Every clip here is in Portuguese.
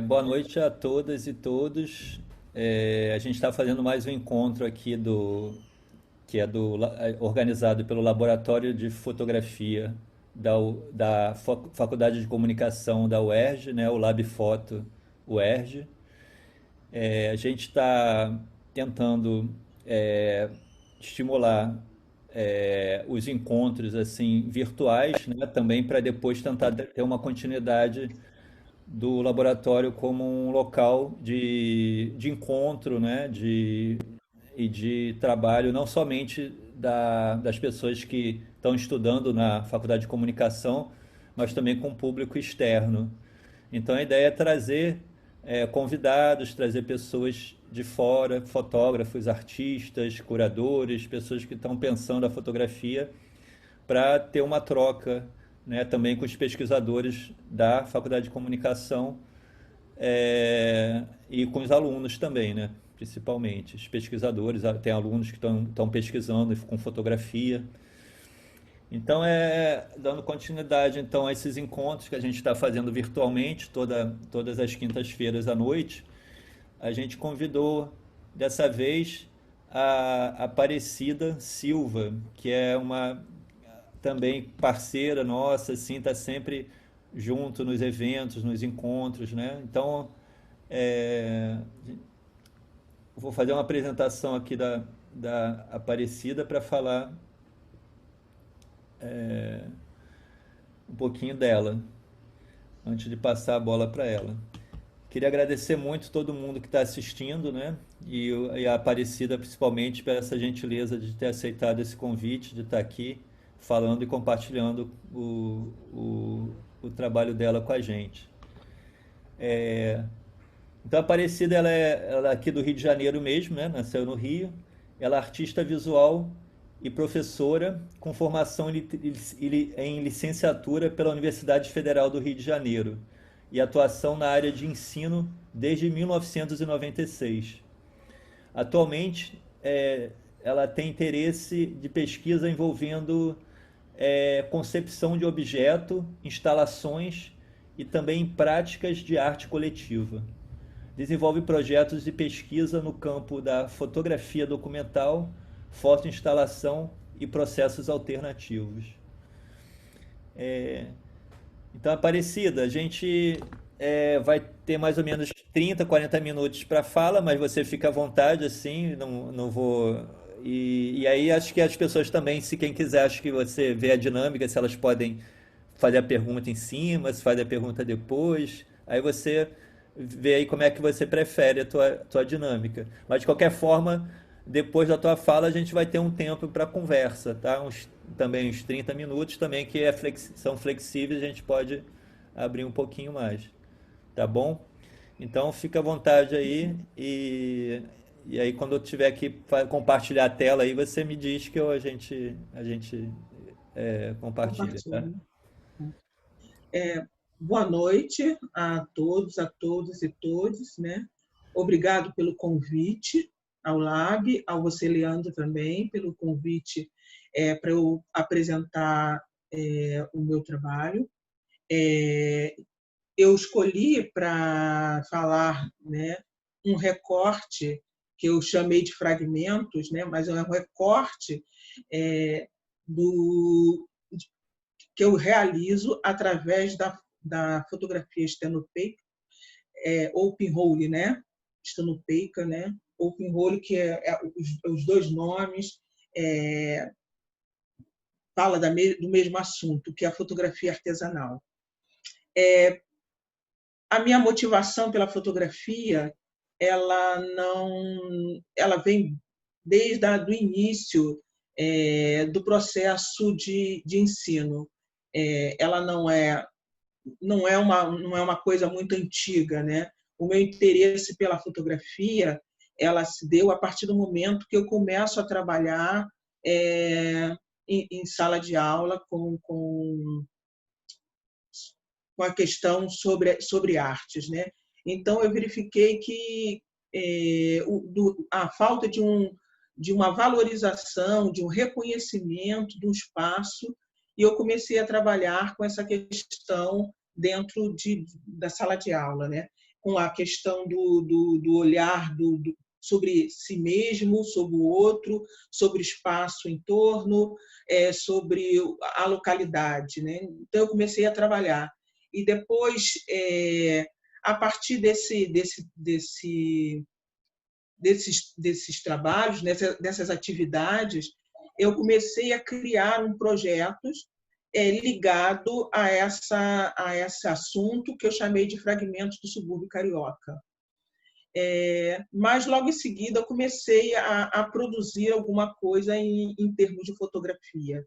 Boa noite a todas e todos. A gente está fazendo mais um encontro aqui que é organizado pelo Laboratório de Fotografia da Faculdade de Comunicação da UERJ, né, o Lab Foto UERJ. A gente está tentando estimular os encontros assim virtuais, né, também para depois tentar ter uma continuidade do laboratório como um local de encontro, né, e de trabalho, não somente das pessoas que estão estudando na faculdade de comunicação, mas também com o público externo. Então a ideia é trazer convidados, trazer pessoas de fora, fotógrafos, artistas, curadores, pessoas que estão pensando a fotografia para ter uma troca, né, também com os pesquisadores da Faculdade de Comunicação e com os alunos também, né, principalmente. Os pesquisadores, tem alunos que estão pesquisando com fotografia. Então, dando continuidade então, a esses encontros que a gente está fazendo virtualmente, todas as quintas-feiras à noite, a gente convidou dessa vez a Aparecida Silva, que é uma também parceira nossa, assim, está sempre junto nos eventos, nos encontros, né? Então, é, vou fazer uma apresentação aqui da Aparecida para falar um pouquinho dela, antes de passar a bola para ela. Queria agradecer muito todo mundo que está assistindo, né? E a Aparecida, principalmente, por essa gentileza de ter aceitado esse convite, de estar aqui falando e compartilhando o trabalho dela com a gente. Então, a Aparecida, ela é aqui do Rio de Janeiro mesmo, né? Nasceu no Rio. Ela é artista visual e professora com formação em licenciatura pela Universidade Federal do Rio de Janeiro e atuação na área de ensino desde 1996. Atualmente, ela tem interesse de pesquisa envolvendo concepção de objeto, instalações e também práticas de arte coletiva. Desenvolve projetos de pesquisa no campo da fotografia documental, fotoinstalação e processos alternativos. Então, Aparecida, a gente vai ter mais ou menos 30, 40 minutos para fala, mas você fica à vontade, assim, não vou. E aí acho que as pessoas também, se quem quiser, acho que você vê a dinâmica, se elas podem fazer a pergunta em cima, se faz a pergunta depois. Aí você vê aí como é que você prefere a tua dinâmica. Mas de qualquer forma, depois da tua fala, a gente vai ter um tempo para conversa, tá? Também uns 30 minutos também que são flexíveis, a gente pode abrir um pouquinho mais, tá bom? Então fica à vontade aí e aí quando eu tiver que compartilhar a tela aí, você me diz que a gente compartilha, tá? Compartilho. Boa noite a todos, a todas e todos, né? Obrigado pelo convite ao LAB, ao você, Leandro, também, pelo convite para eu apresentar o meu trabalho. Eu escolhi para falar, né, um recorte que eu chamei de fragmentos, né, mas é um recorte do, que eu realizo através da fotografia estenopeica, open hole, né? Estenopeica, né? Open hole, que os dois nomes, fala do mesmo assunto, que é a fotografia artesanal. A minha motivação pela fotografia, ela vem desde o início do processo de ensino. Ela não é uma coisa muito antiga, né? O meu interesse pela fotografia, ela se deu a partir do momento que eu começo a trabalhar em sala de aula com a questão sobre artes, né? Então eu verifiquei que a falta de uma valorização, de um reconhecimento do espaço, e eu comecei a trabalhar com essa questão dentro da sala de aula, né? Com a questão do olhar sobre si mesmo, sobre o outro, sobre o espaço em torno, sobre a localidade, né? Então, eu comecei a trabalhar. E depois, a partir desses trabalhos, dessas atividades, eu comecei a criar um projeto ligado a esse assunto que eu chamei de Fragmentos do Subúrbio Carioca. Mas logo em seguida eu comecei a produzir alguma coisa em termos de fotografia,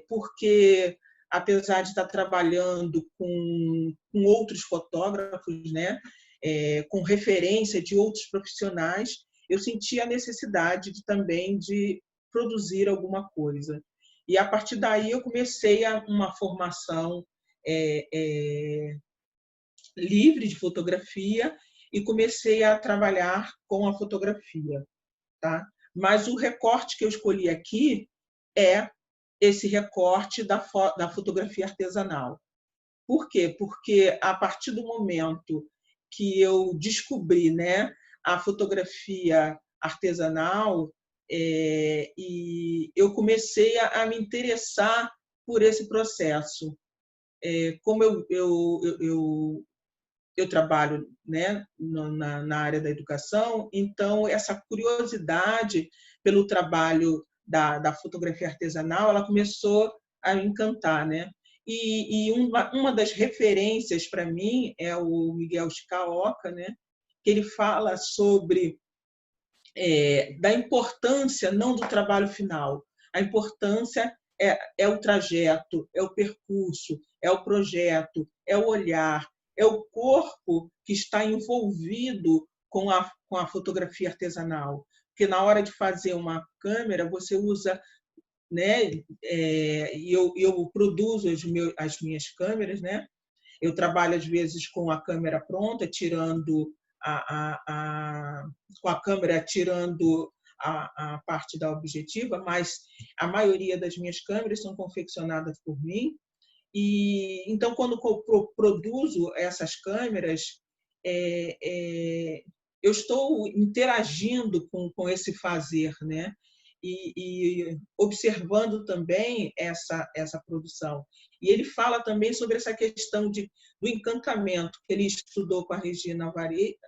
porque apesar de estar trabalhando com outros fotógrafos, né, com referência de outros profissionais, eu senti a necessidade também de produzir alguma coisa. E a partir daí eu comecei uma formação livre de fotografia e comecei a trabalhar com a fotografia, tá? Mas o recorte que eu escolhi aqui é esse recorte da fotografia artesanal. Por quê? Porque a partir do momento que eu descobri, né, a fotografia artesanal, e eu comecei a me interessar por esse processo. Como eu trabalho, né, na área da educação, então essa curiosidade pelo trabalho da fotografia artesanal, ela começou a me encantar, né? E uma das referências para mim é o Miguel Chicaoca, né? Que ele fala sobre da importância não do trabalho final, a importância é o trajeto, é o percurso, é o projeto, é o olhar, é o corpo que está envolvido com a fotografia artesanal. Porque na hora de fazer uma câmera, você usa, né, eu produzo as minhas câmeras, né? Eu trabalho às vezes com a câmera pronta, tirando com a câmera tirando a parte da objetiva, mas a maioria das minhas câmeras são confeccionadas por mim. E então, quando eu produzo essas câmeras, eu estou interagindo com esse fazer, né? E observando também essa produção. E ele fala também sobre essa questão do encantamento que ele estudou com a Regina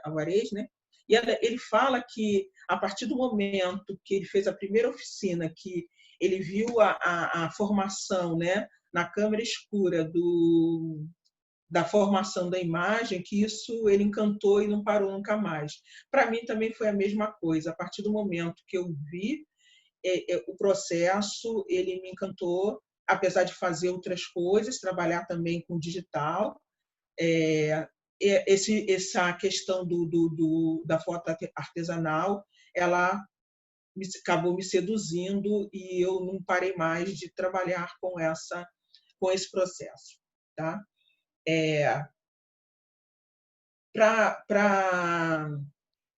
Alvarez, né? E ele fala que, a partir do momento que ele fez a primeira oficina, que ele viu a formação, né, na câmera escura da formação da imagem, que isso ele encantou e não parou nunca mais. Para mim também foi a mesma coisa. A partir do momento que eu vi o processo, ele me encantou, apesar de fazer outras coisas, trabalhar também com digital. Essa questão da foto artesanal, ela acabou me seduzindo e eu não parei mais de trabalhar com esse processo, tá?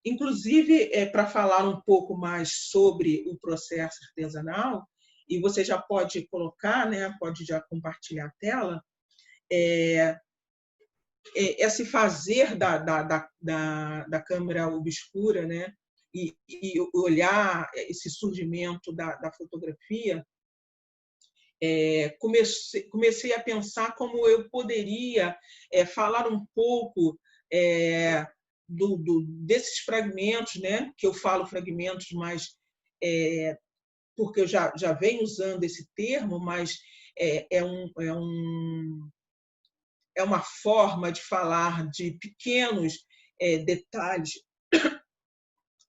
Inclusive, para falar um pouco mais sobre o processo artesanal, e você já pode colocar, né, pode já compartilhar a tela, esse fazer da câmera obscura, né, e olhar esse surgimento da fotografia, comecei a pensar como eu poderia falar um pouco desses fragmentos, né? Que eu falo fragmentos, mas porque eu já venho usando esse termo, mas é uma forma de falar de detalhes,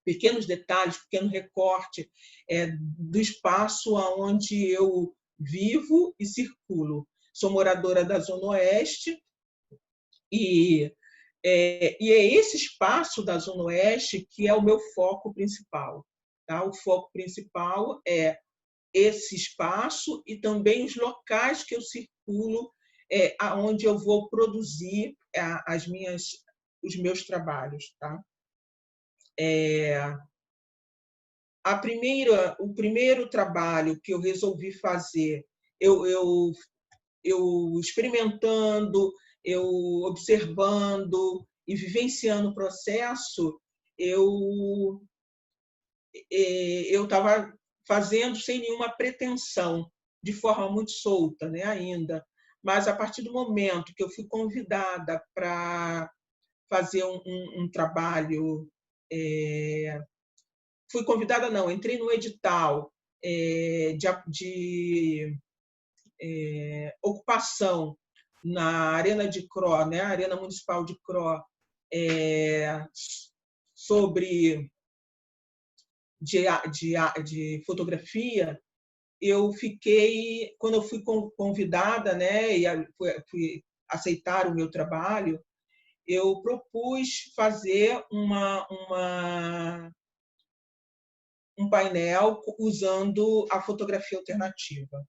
pequenos detalhes, pequeno recorte do espaço onde eu vivo e circulo. Sou moradora da Zona Oeste e é esse espaço da Zona Oeste que é o meu foco principal. Tá? O foco principal é esse espaço e também os locais que eu circulo, onde eu vou produzir os meus trabalhos. Tá? O primeiro trabalho que eu resolvi fazer, eu eu experimentando, eu observando e vivenciando o processo, eu estava fazendo sem nenhuma pretensão, de forma muito solta, né, ainda. Mas a partir do momento que eu fui convidada para fazer um trabalho, fui convidada não, entrei no edital de ocupação na Arena de Cro, né, Arena Municipal de Cro, sobre de fotografia. Eu fiquei, quando eu fui convidada, né, e fui aceitar o meu trabalho, eu propus fazer um painel usando a fotografia alternativa.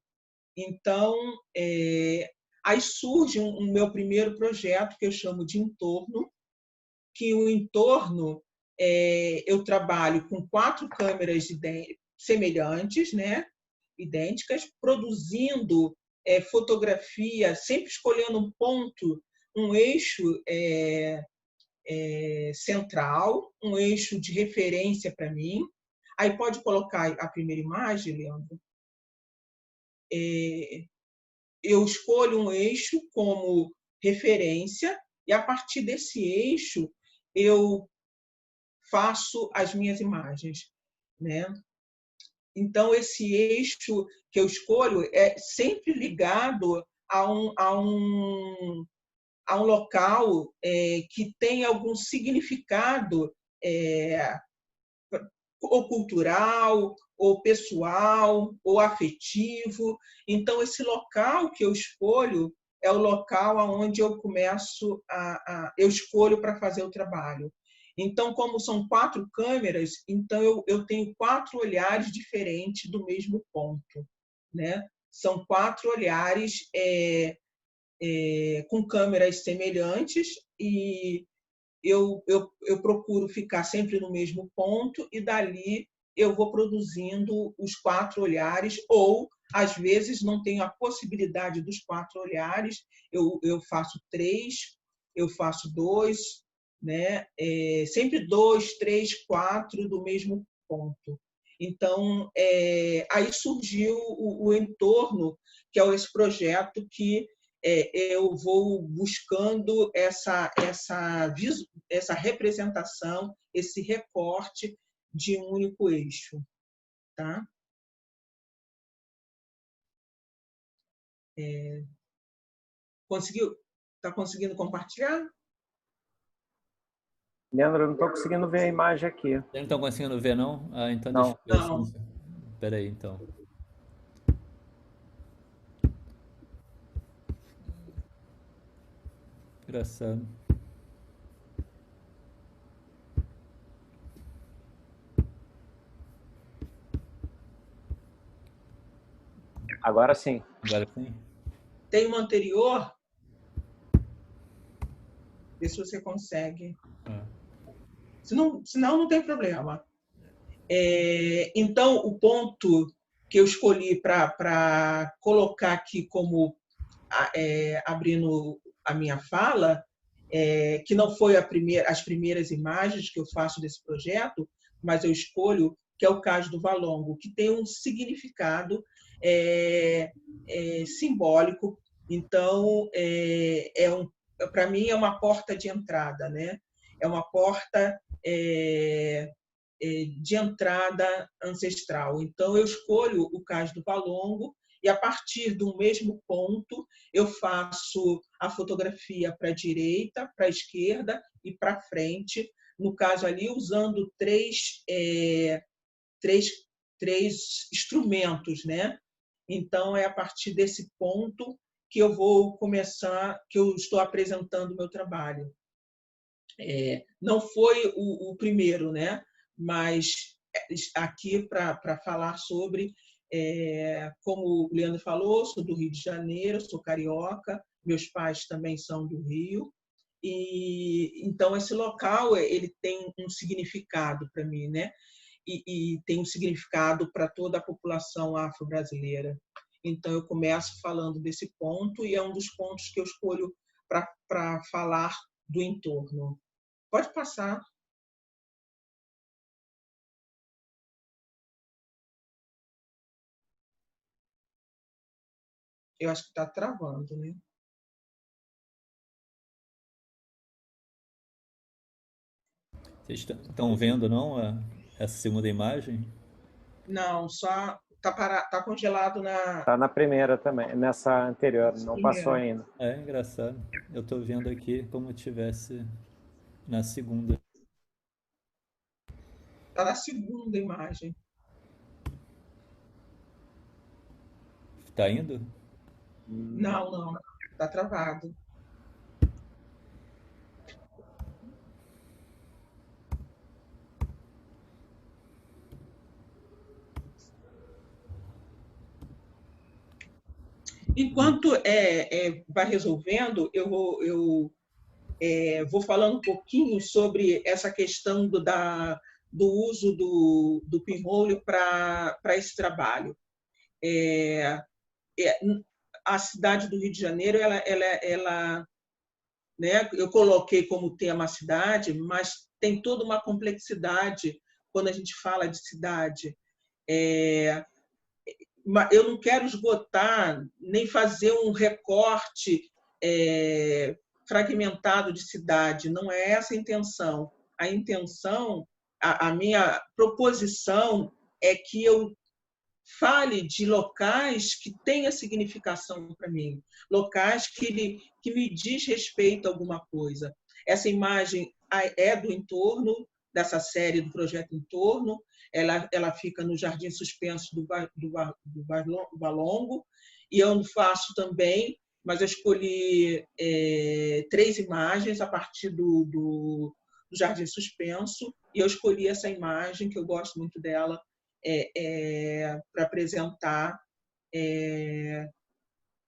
Então, aí surge um meu primeiro projeto, que eu chamo de Entorno, que o Entorno, eu trabalho com 4 câmeras semelhantes, né, idênticas, produzindo fotografia, sempre escolhendo um ponto, um eixo central, um eixo de referência para mim. Aí pode colocar a primeira imagem, Leandro. Eu escolho um eixo como referência e, a partir desse eixo, eu faço as minhas imagens, né? Então, esse eixo que eu escolho é sempre ligado a um local que tem algum significado ou cultural, ou pessoal, ou afetivo. Então, esse local que eu escolho é o local onde eu começo eu escolho para fazer o trabalho. Então, como são 4 câmeras, então eu tenho 4 olhares diferentes do mesmo ponto, né? São 4 olhares com câmeras semelhantes, e eu procuro ficar sempre no mesmo ponto, e dali eu vou produzindo os 4 olhares, ou às vezes não tenho a possibilidade dos 4 olhares, eu faço 3, eu faço 2, né? Sempre 2, 3, 4 do mesmo ponto. Então, aí surgiu o Entorno, que é esse projeto que eu vou buscando essa representação, esse recorte de um único eixo. Tá? Conseguiu? Está conseguindo compartilhar? Leandro, eu não estou conseguindo ver a imagem aqui. Vocês não estão conseguindo ver, não? Ah, então deixa Não. eu ver Não. se... Espera aí, então. Engraçado. Agora sim. Agora sim? Tem uma anterior? Vê se você consegue. Senão não tem problema. Então, o ponto que eu escolhi para colocar aqui como abrindo a minha fala, que não foi as primeiras imagens que eu faço desse projeto, mas eu escolho, que é o caso do Valongo, que tem um significado simbólico. Então, para mim, é uma porta de entrada, né? É uma porta de entrada ancestral. Então, eu escolho o caso do Valongo, e, a partir do mesmo ponto, eu faço a fotografia para a direita, para a esquerda e para frente, no caso ali, usando três instrumentos, né? Então, é a partir desse ponto que eu vou começar, que eu estou apresentando o meu trabalho. Não foi o primeiro, né? Mas aqui para falar sobre, como o Leandro falou, sou do Rio de Janeiro, sou carioca, meus pais também são do Rio, e então esse local ele tem um significado para mim, né? E tem um significado para toda a população afro-brasileira. Então, eu começo falando desse ponto e é um dos pontos que eu escolho para falar do entorno. Pode passar. Eu acho que está travando, né? Vocês estão vendo, não, essa segunda imagem? Não, só tá congelado Tá na primeira também, nessa anterior, na não passou primeira. ainda. É engraçado. Eu estou vendo aqui como tivesse na segunda. Está na segunda imagem. Tá indo? Não. Está travado. Enquanto vai resolvendo, eu vou falando um pouquinho sobre essa questão do uso do pinhole para esse trabalho. A cidade do Rio de Janeiro, né, eu coloquei como tema a cidade, mas tem toda uma complexidade quando a gente fala de cidade. Eu não quero esgotar nem fazer um recorte fragmentado de cidade, não é essa a intenção. A intenção, a minha proposição é que eu fale de locais que tenham significação para mim, locais que me diz respeito a alguma coisa. Essa imagem é do entorno, dessa série do Projeto Entorno, ela fica no Jardim Suspenso do Valongo, e eu faço também, mas eu escolhi 3 imagens a partir do Jardim Suspenso, e eu escolhi essa imagem, que eu gosto muito dela, para apresentar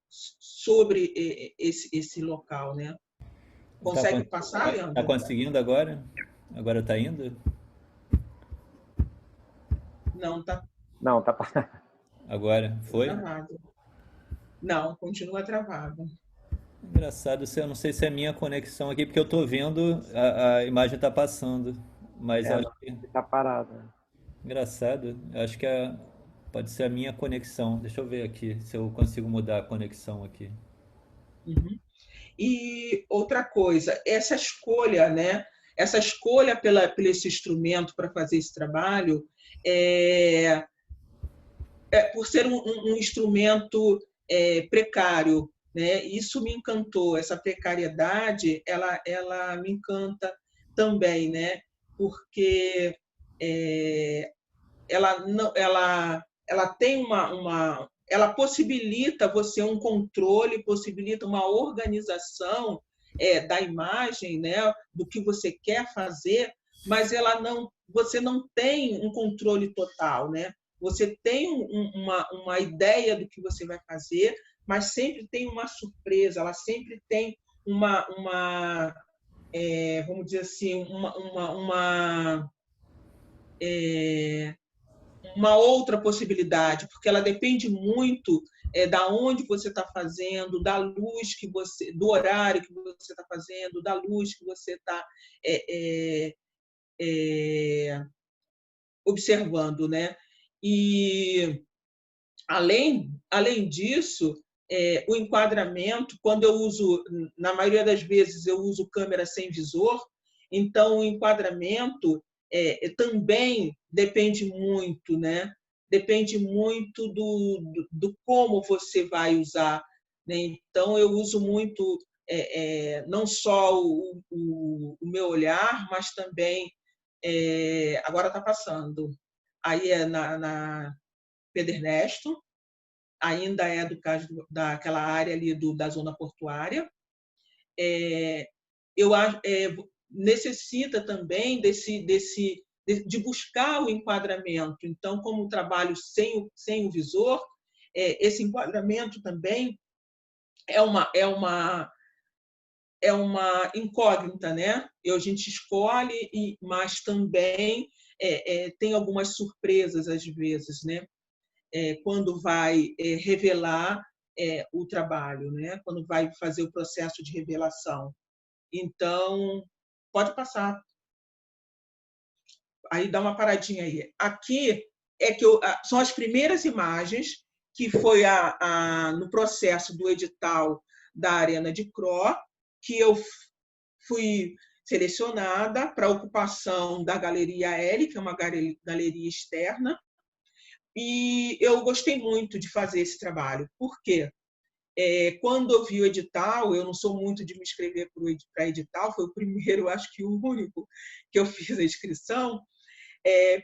sobre esse local, né? Consegue passar, Tá Leandro? conseguindo agora? Agora tá indo? Não, tá Não, tá. Agora foi? travado. Não, continua travado. Engraçado, eu não sei se é a minha conexão aqui, porque eu tô vendo, a imagem tá passando. Mas É, acho não, que. tá parado. Engraçado, eu acho que pode ser a minha conexão. Deixa eu ver aqui se eu consigo mudar a conexão aqui. Uhum. E outra coisa, essa escolha, né? Essa escolha por esse instrumento para fazer esse trabalho, é, por ser um instrumento precário, né? Isso me encantou, essa precariedade, ela me encanta também, né? Porque ela não, ela tem ela possibilita você um controle, possibilita uma organização da imagem, né? Do que você quer fazer, mas você não tem um controle total, né? Você tem uma ideia do que você vai fazer, mas sempre tem uma surpresa, ela sempre tem vamos dizer assim, uma outra possibilidade, porque ela depende muito da onde você está fazendo, da luz que você, do horário que você está fazendo, da luz que você está observando, né? E além disso, o enquadramento, quando eu uso, na maioria das vezes eu uso câmera sem visor, então o enquadramento também depende muito, né? Depende muito do como você vai usar, né? Então eu uso muito não só o meu olhar, mas também agora está passando. Aí é na Pedro Ernesto, ainda é do caso daquela área ali da zona portuária. Eu necessita também de buscar o enquadramento. Então, como trabalho sem o visor, esse enquadramento também é uma incógnita, né? A gente escolhe, mas também tem algumas surpresas às vezes, né? quando vai revelar o trabalho, né? Quando vai fazer o processo de revelação. Então, pode passar. Aí dá uma paradinha aí. Aqui são as primeiras imagens que foi no processo do edital da Arena de Cro, que eu fui selecionada para a ocupação da Galeria L, que é uma galeria externa, e eu gostei muito de fazer esse trabalho. Por quê? Quando eu vi o edital, eu não sou muito de me inscrever para edital, foi o primeiro, acho que o único que eu fiz a inscrição.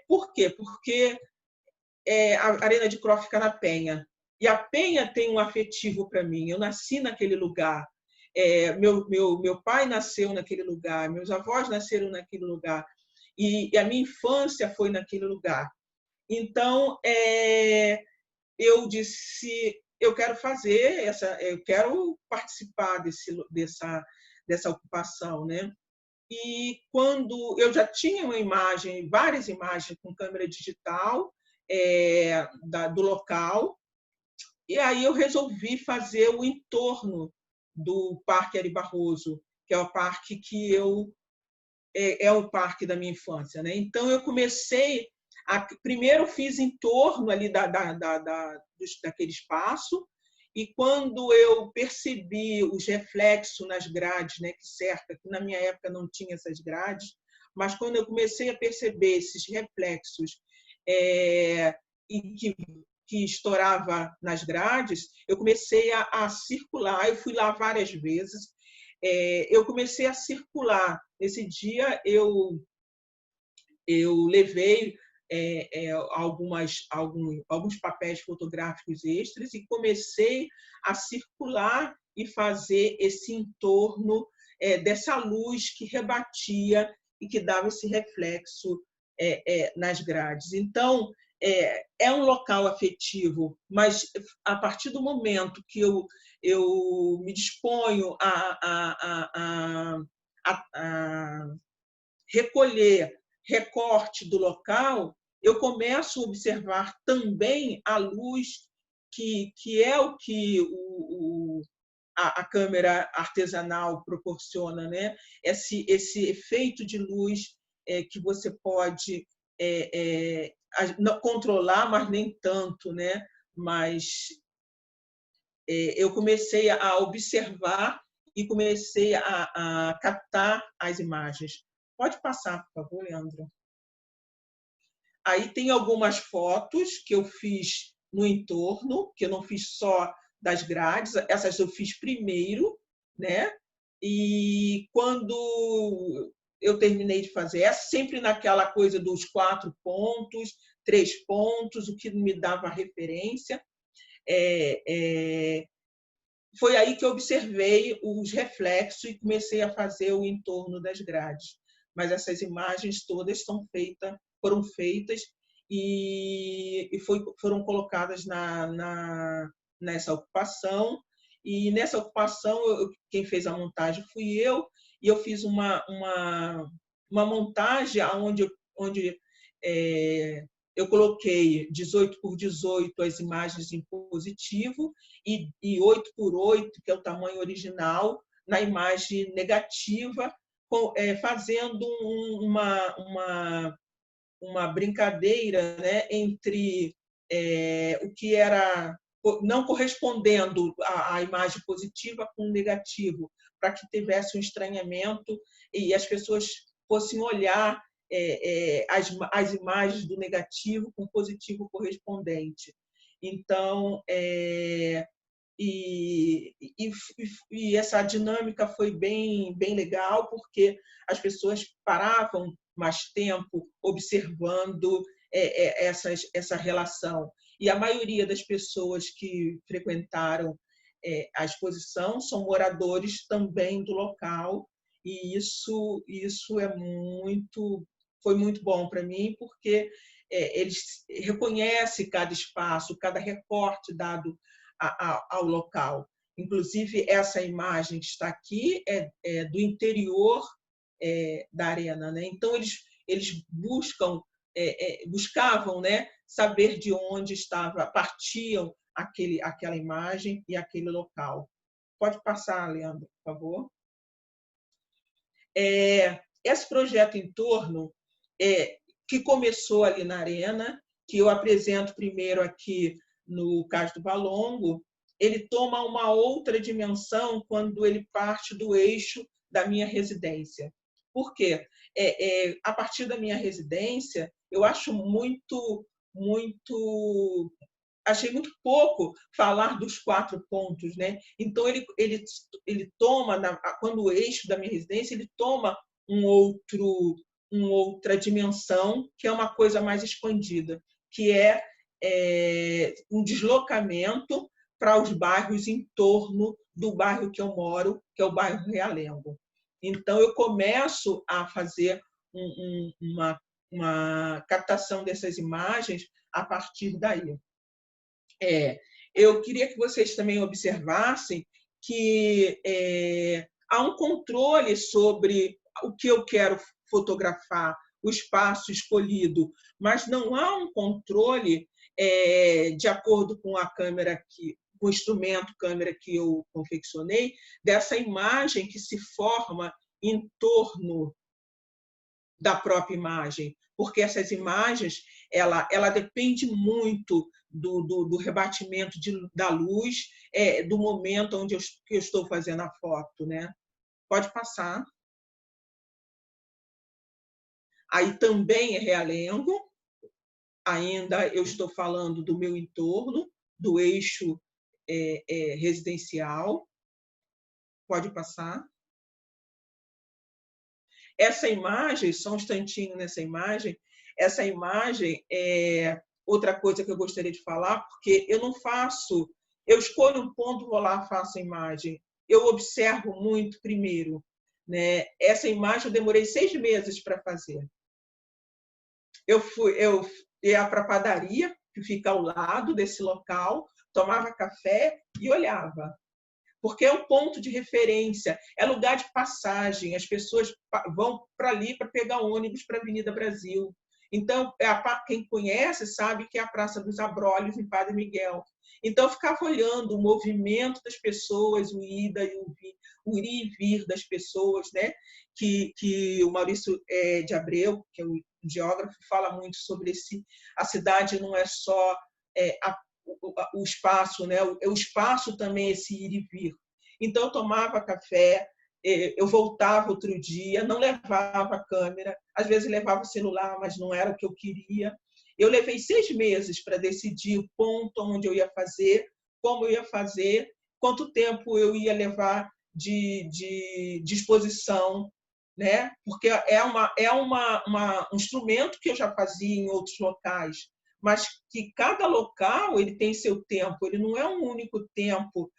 Por quê? Porque a Arena de Cro fica na Penha. E a Penha tem um afetivo para mim. Eu nasci naquele lugar. Meu pai nasceu naquele lugar, meus avós nasceram naquele lugar. E a minha infância foi naquele lugar. Então, eu disse, eu quero fazer eu quero participar dessa ocupação, né? E quando eu já tinha várias imagens com câmera digital do local, e aí eu resolvi fazer o entorno do Parque Ari Barroso, que é o parque que é o parque da minha infância, né? Então eu comecei primeiro fiz em torno ali daquele espaço, e quando eu percebi os reflexos nas grades, né, que cerca, que na minha época não tinha essas grades, mas quando eu comecei a perceber esses reflexos e que estourava nas grades, eu comecei a circular. Eu fui lá várias vezes. Eu comecei a circular. Nesse dia eu levei alguns papéis fotográficos extras e comecei a circular e fazer esse entorno dessa luz que rebatia e que dava esse reflexo nas grades. Então, é um local afetivo, mas a partir do momento que eu me disponho a recolher recorte do local, eu começo a observar também a luz, que é o que a câmera artesanal proporciona, né? Esse efeito de luz que você pode controlar, mas nem tanto, né? Mas eu comecei a observar e comecei a captar as imagens. Pode passar, por favor, Leandro. Aí tem algumas fotos que eu fiz no entorno, que eu não fiz só das grades, essas eu fiz primeiro, né? E quando eu terminei de fazer essa, sempre naquela coisa dos 4 pontos, 3 pontos, o que me dava referência. Foi aí que eu observei os reflexos e comecei a fazer o entorno das grades. Mas essas imagens todas foram feitas e foram colocadas nessa ocupação. E nessa ocupação, quem fez a montagem fui eu, e eu fiz uma montagem onde eu coloquei 18 por 18 as imagens em positivo e 8 por 8, que é o tamanho original, na imagem negativa, fazendo uma brincadeira, né, entre o que era não correspondendo à imagem positiva com o negativo, para que tivesse um estranhamento e as pessoas fossem olhar as imagens do negativo com o positivo correspondente. Então, e essa dinâmica foi bem legal, porque as pessoas paravam mais tempo observando essa relação. E a maioria das pessoas que frequentaram a exposição são moradores também do local, e isso foi muito bom para mim, porque eles reconhecem cada espaço, cada recorte dado ao local. Inclusive, essa imagem que está aqui é do interior da arena, né? Então, eles buscam buscavam, né, saber de onde partiam aquela imagem e aquele local. Pode passar, Leandro, por favor. Esse projeto em torno, que começou ali na Arena, que eu apresento primeiro aqui no Cais do Valongo, ele toma uma outra dimensão quando ele parte do eixo da minha residência. Por quê? A partir da minha residência, eu acho achei muito pouco falar dos 4 pontos, né? Então ele toma, quando o eixo da minha residência, ele toma uma outra dimensão, que é uma coisa mais expandida, que é um deslocamento para os bairros em torno do bairro que eu moro, que é o bairro Realengo. Então, eu começo a fazer uma captação dessas imagens a partir daí. Eu queria que vocês também observassem que há um controle sobre o que eu quero fotografar, o espaço escolhido, mas não há um controle de acordo com a câmera com o instrumento câmera que eu confeccionei, dessa imagem que se forma em torno da própria imagem, porque essas imagens ela depende muito do rebatimento da luz, do momento onde que eu estou fazendo a foto, né? Pode passar. Aí também é Realengo, ainda eu estou falando do meu entorno, do eixo residencial. Pode passar. Essa imagem, só um instantinho nessa imagem, essa imagem é outra coisa que eu gostaria de falar, porque eu não faço, eu escolho um ponto, vou lá, faço a imagem. Eu observo muito primeiro, né? Essa imagem eu demorei 6 meses para fazer. Eu ia para a padaria, que fica ao lado desse local, tomava café e olhava. Porque é um ponto de referência, é lugar de passagem, as pessoas vão para ali para pegar ônibus para a Avenida Brasil. Então, quem conhece sabe que é a Praça dos Abrolhos, em Padre Miguel. Então, eu ficava olhando o movimento das pessoas, o ida e o ir e vir das pessoas, né? que o Maurício de Abreu, que é o geógrafo, fala muito sobre a cidade não é só o espaço, né? O espaço também é esse ir e vir. Então, eu tomava café, eu voltava outro dia, não levava a câmera, às vezes levava o celular, mas não era o que eu queria. Eu levei 6 meses para decidir o ponto onde eu ia fazer, como eu ia fazer, quanto tempo eu ia levar de exposição, né? Porque um instrumento que eu já fazia em outros locais, mas que cada local ele tem seu tempo, ele não é um único tempo,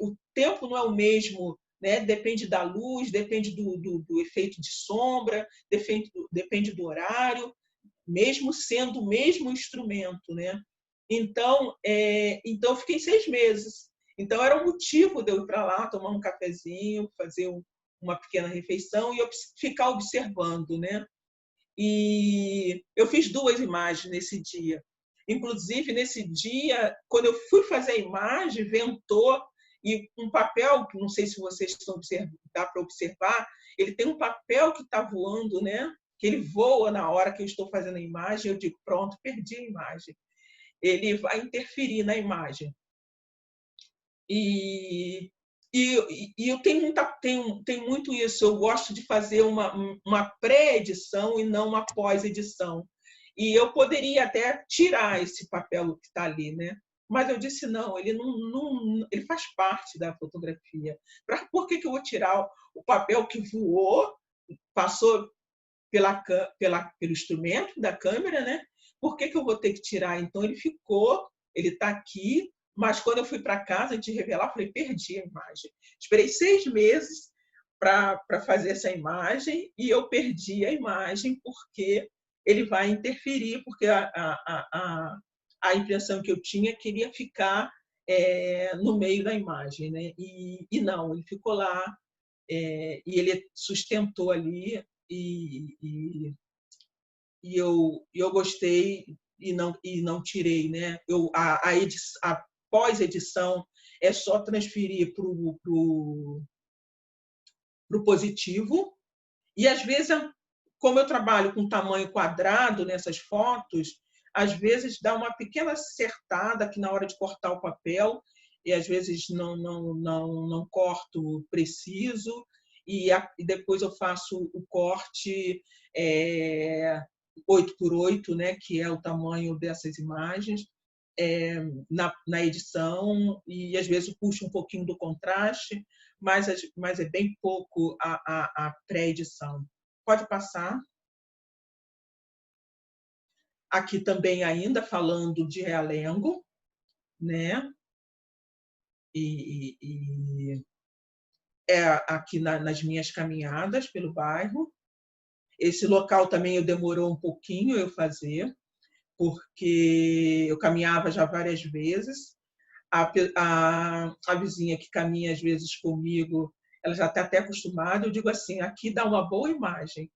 o tempo não é o mesmo, né? Depende da luz, depende do efeito de sombra, depende do horário, mesmo sendo o mesmo instrumento, né? Então, eu fiquei 6 meses. Então, era um motivo de eu ir para lá, tomar um cafezinho, fazer uma pequena refeição e ficar observando, né? E eu fiz 2 imagens nesse dia. Inclusive, nesse dia, quando eu fui fazer a imagem, ventou, e um papel, que não sei se vocês estão observando, dá para observar, ele tem um papel que está voando, né? Que ele voa na hora que eu estou fazendo a imagem, eu digo, pronto, perdi a imagem. Ele vai interferir na imagem. E eu tenho muito isso, eu gosto de fazer uma pré-edição e não uma pós-edição. E eu poderia até tirar esse papel que está ali, né? Mas eu disse, não, ele ele faz parte da fotografia. Por que eu vou tirar o papel que voou, passou pelo instrumento da câmera, né? Por que eu vou ter que tirar? Então, ele ficou, ele está aqui, mas quando eu fui para casa, antes de revelar, eu falei, perdi a imagem. Esperei 6 meses para fazer essa imagem e eu perdi a imagem porque ele vai interferir, porque a impressão que eu tinha queria ficar no meio da imagem, né? E não, ele ficou lá e ele sustentou ali e eu gostei e não tirei, né? A pós-edição é só transferir para o positivo. E, às vezes, como eu trabalho com tamanho quadrado nessas fotos, às vezes dá uma pequena acertada aqui na hora de cortar o papel, e às vezes não corto preciso, e depois eu faço o corte 8x8, né, que é o tamanho dessas imagens, na edição, e às vezes eu puxo um pouquinho do contraste, mas é bem pouco a pré-edição. Pode passar. Aqui também ainda falando de realengo, né? E aqui nas minhas caminhadas pelo bairro. Esse local também demorou um pouquinho eu fazer, porque eu caminhava já várias vezes. A vizinha que caminha às vezes comigo, ela já está até acostumada. Eu digo assim, aqui dá uma boa imagem.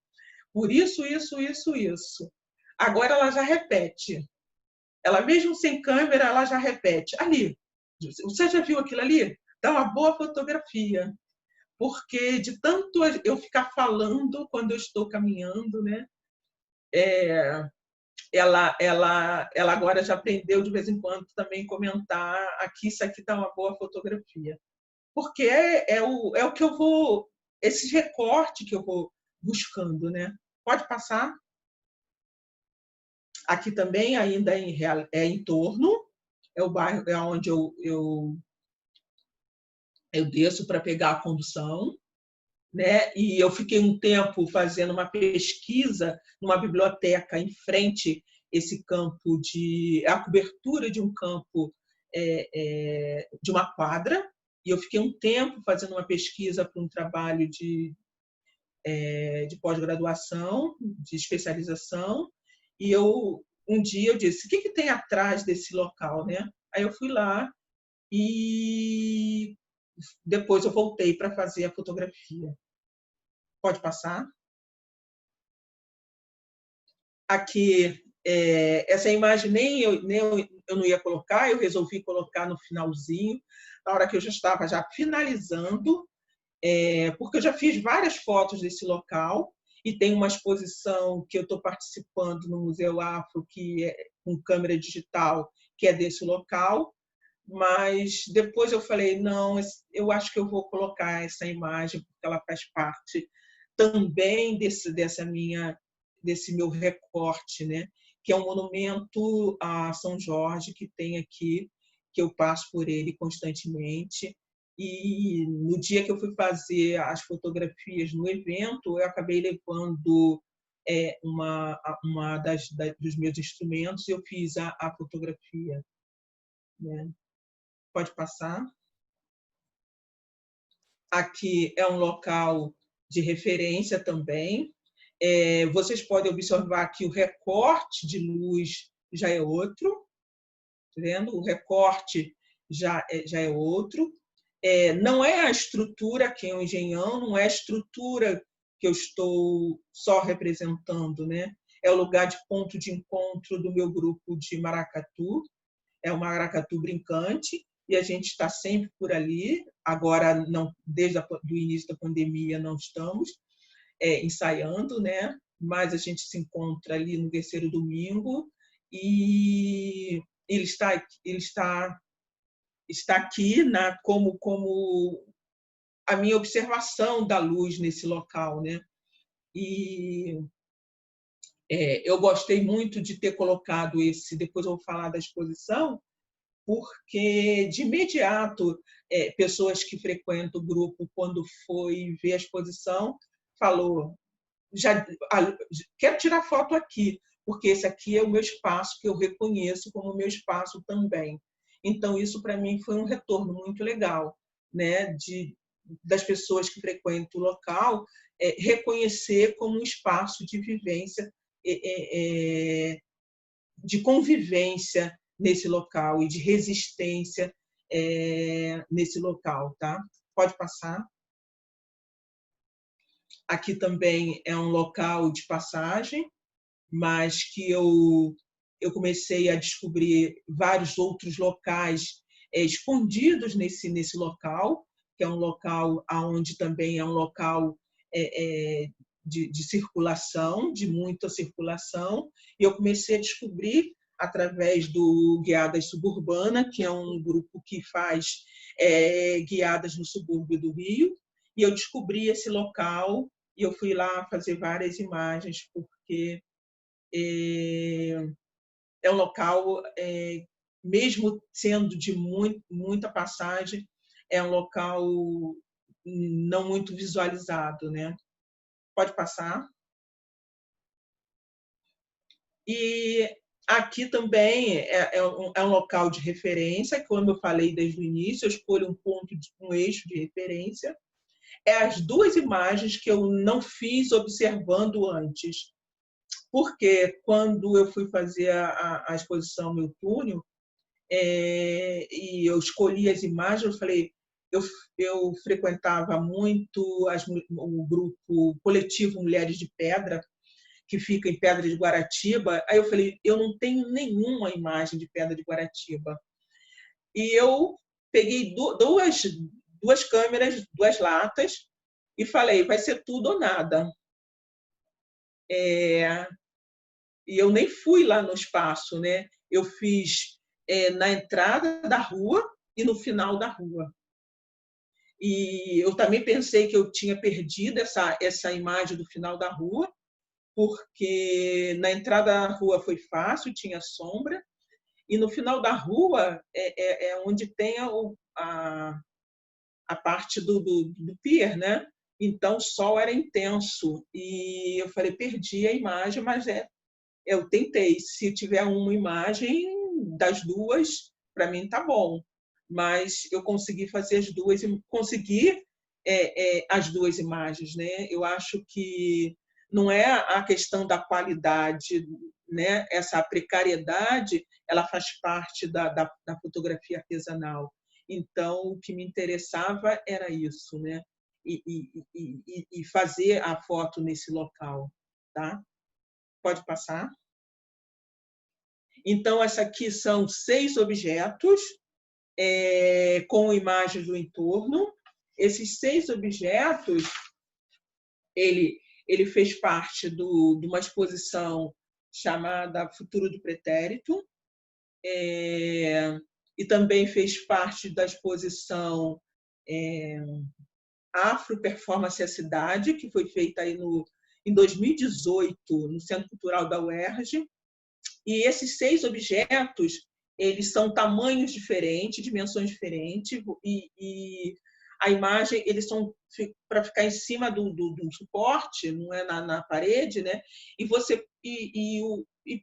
Por isso, isso, isso, isso. Agora ela já repete. Ela mesmo sem câmera, ela já repete. Ali, você já viu aquilo ali? Dá uma boa fotografia. Porque de tanto eu ficar falando quando eu estou caminhando, né? Ela agora já aprendeu de vez em quando também comentar aqui, isso aqui está uma boa fotografia. Porque é o que eu vou, esse recorte que eu vou buscando, né? Pode passar. Aqui também ainda é em torno, é o bairro, é onde eu desço para pegar a condução, né? E eu fiquei um tempo fazendo uma pesquisa numa biblioteca em frente esse campo a cobertura de um campo de uma quadra, e eu fiquei um tempo fazendo uma pesquisa para um trabalho de pós-graduação, de especialização, e um dia eu disse, o que tem atrás desse local, né? Aí eu fui lá e depois eu voltei para fazer a fotografia. Pode passar. Aqui, essa imagem nem eu não ia colocar, eu resolvi colocar no finalzinho, na hora que eu já estava já finalizando, porque eu já fiz várias fotos desse local, e tem uma exposição que eu estou participando no Museu Afro, que é com câmera digital, que é desse local, mas depois eu falei, não, eu acho que eu vou colocar essa imagem, porque ela faz parte também desse meu recorte, né? Que é um monumento a São Jorge que tem aqui, que eu passo por ele constantemente. E no dia que eu fui fazer as fotografias no evento, eu acabei levando uma dos meus instrumentos e eu fiz a fotografia, né? Pode passar. Aqui é um local de referência também. Vocês podem observar que o recorte de luz já é outro, tá vendo? O recorte já é outro. Não é a estrutura que é o engenhão, não é a estrutura que eu estou só representando, né? É o lugar de ponto de encontro do meu grupo de maracatu, é o maracatu brincante, e a gente está sempre por ali. Agora, não, desde o início da pandemia, não estamos ensaiando, né? Mas a gente se encontra ali no terceiro domingo e ele está aqui como a minha observação da luz nesse local, né? E eu gostei muito de ter colocado esse, depois eu vou falar da exposição, porque de imediato pessoas que frequentam o grupo, quando foi ver a exposição, falou, quero tirar foto aqui, porque esse aqui é o meu espaço que eu reconheço como meu espaço também. Então isso para mim foi um retorno muito legal, né, das pessoas que frequentam o local reconhecer como um espaço de vivência, de convivência nesse local e de resistência nesse local, tá? Pode passar. Aqui também é um local de passagem, mas que eu comecei a descobrir vários outros locais escondidos nesse local, que é um local onde também é um local de circulação, de muita circulação, e eu comecei a descobrir através do Guiadas Suburbana, que é um grupo que faz guiadas no subúrbio do Rio, e eu descobri esse local e eu fui lá fazer várias imagens, porque é um local, mesmo sendo de muita passagem, é um local não muito visualizado, né? Pode passar. E aqui também é um local de referência, que, como eu falei desde o início, eu escolho um ponto, um eixo de referência. É as duas imagens que eu não fiz observando antes. Porque quando eu fui fazer a exposição Meu Túnel, e eu escolhi as imagens, eu falei, eu frequentava muito o grupo coletivo Mulheres de Pedra, que fica em Pedra de Guaratiba. Aí eu falei, eu não tenho nenhuma imagem de Pedra de Guaratiba. E eu peguei duas câmeras, duas latas, e falei, vai ser tudo ou nada. E eu nem fui lá no espaço, né? Eu fiz na entrada da rua e no final da rua. E eu também pensei que eu tinha perdido essa imagem do final da rua, porque na entrada da rua foi fácil, tinha sombra, e no final da rua é onde tem a parte do pier, né? Então o sol era intenso e eu falei, perdi a imagem, mas eu tentei. Se tiver uma imagem das duas, para mim tá bom. Mas eu consegui fazer as duas, consegui as duas imagens, né? Eu acho que não é a questão da qualidade, né? Essa precariedade, ela faz parte da fotografia artesanal. Então, o que me interessava era isso, né? E fazer a foto nesse local, tá? Pode passar. Então, essa aqui são 6 objetos com imagens do entorno. Esses 6 objetos, ele fez parte de uma exposição chamada Futuro do Pretérito, e também fez parte da exposição Afro Performance e a Cidade, que foi feita aí em 2018 no Centro Cultural da UERJ. E esses 6 objetos, eles são tamanhos diferentes, dimensões diferentes, e a imagem, eles são para ficar em cima do suporte, não é na parede, né? E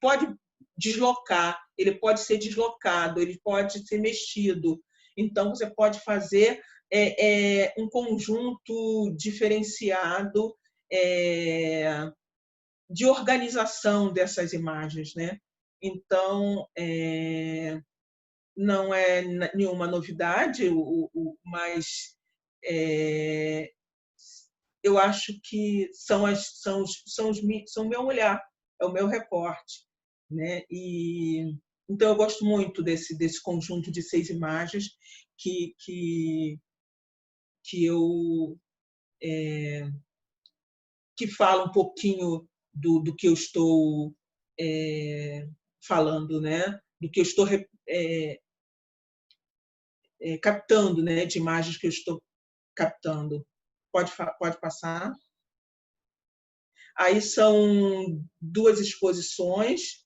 pode deslocar, ele pode ser deslocado, ele pode ser mexido. Então, você pode fazer um conjunto diferenciado de organização dessas imagens, né? Então, não é nenhuma novidade, mas eu acho que são o meu olhar, é o meu recorte, né? E então eu gosto muito desse conjunto de 6 imagens que eu que fala um pouquinho do que eu estou falando, né? Do que eu estou captando, né? De imagens que eu estou captando. Pode passar. Aí são 2 exposições,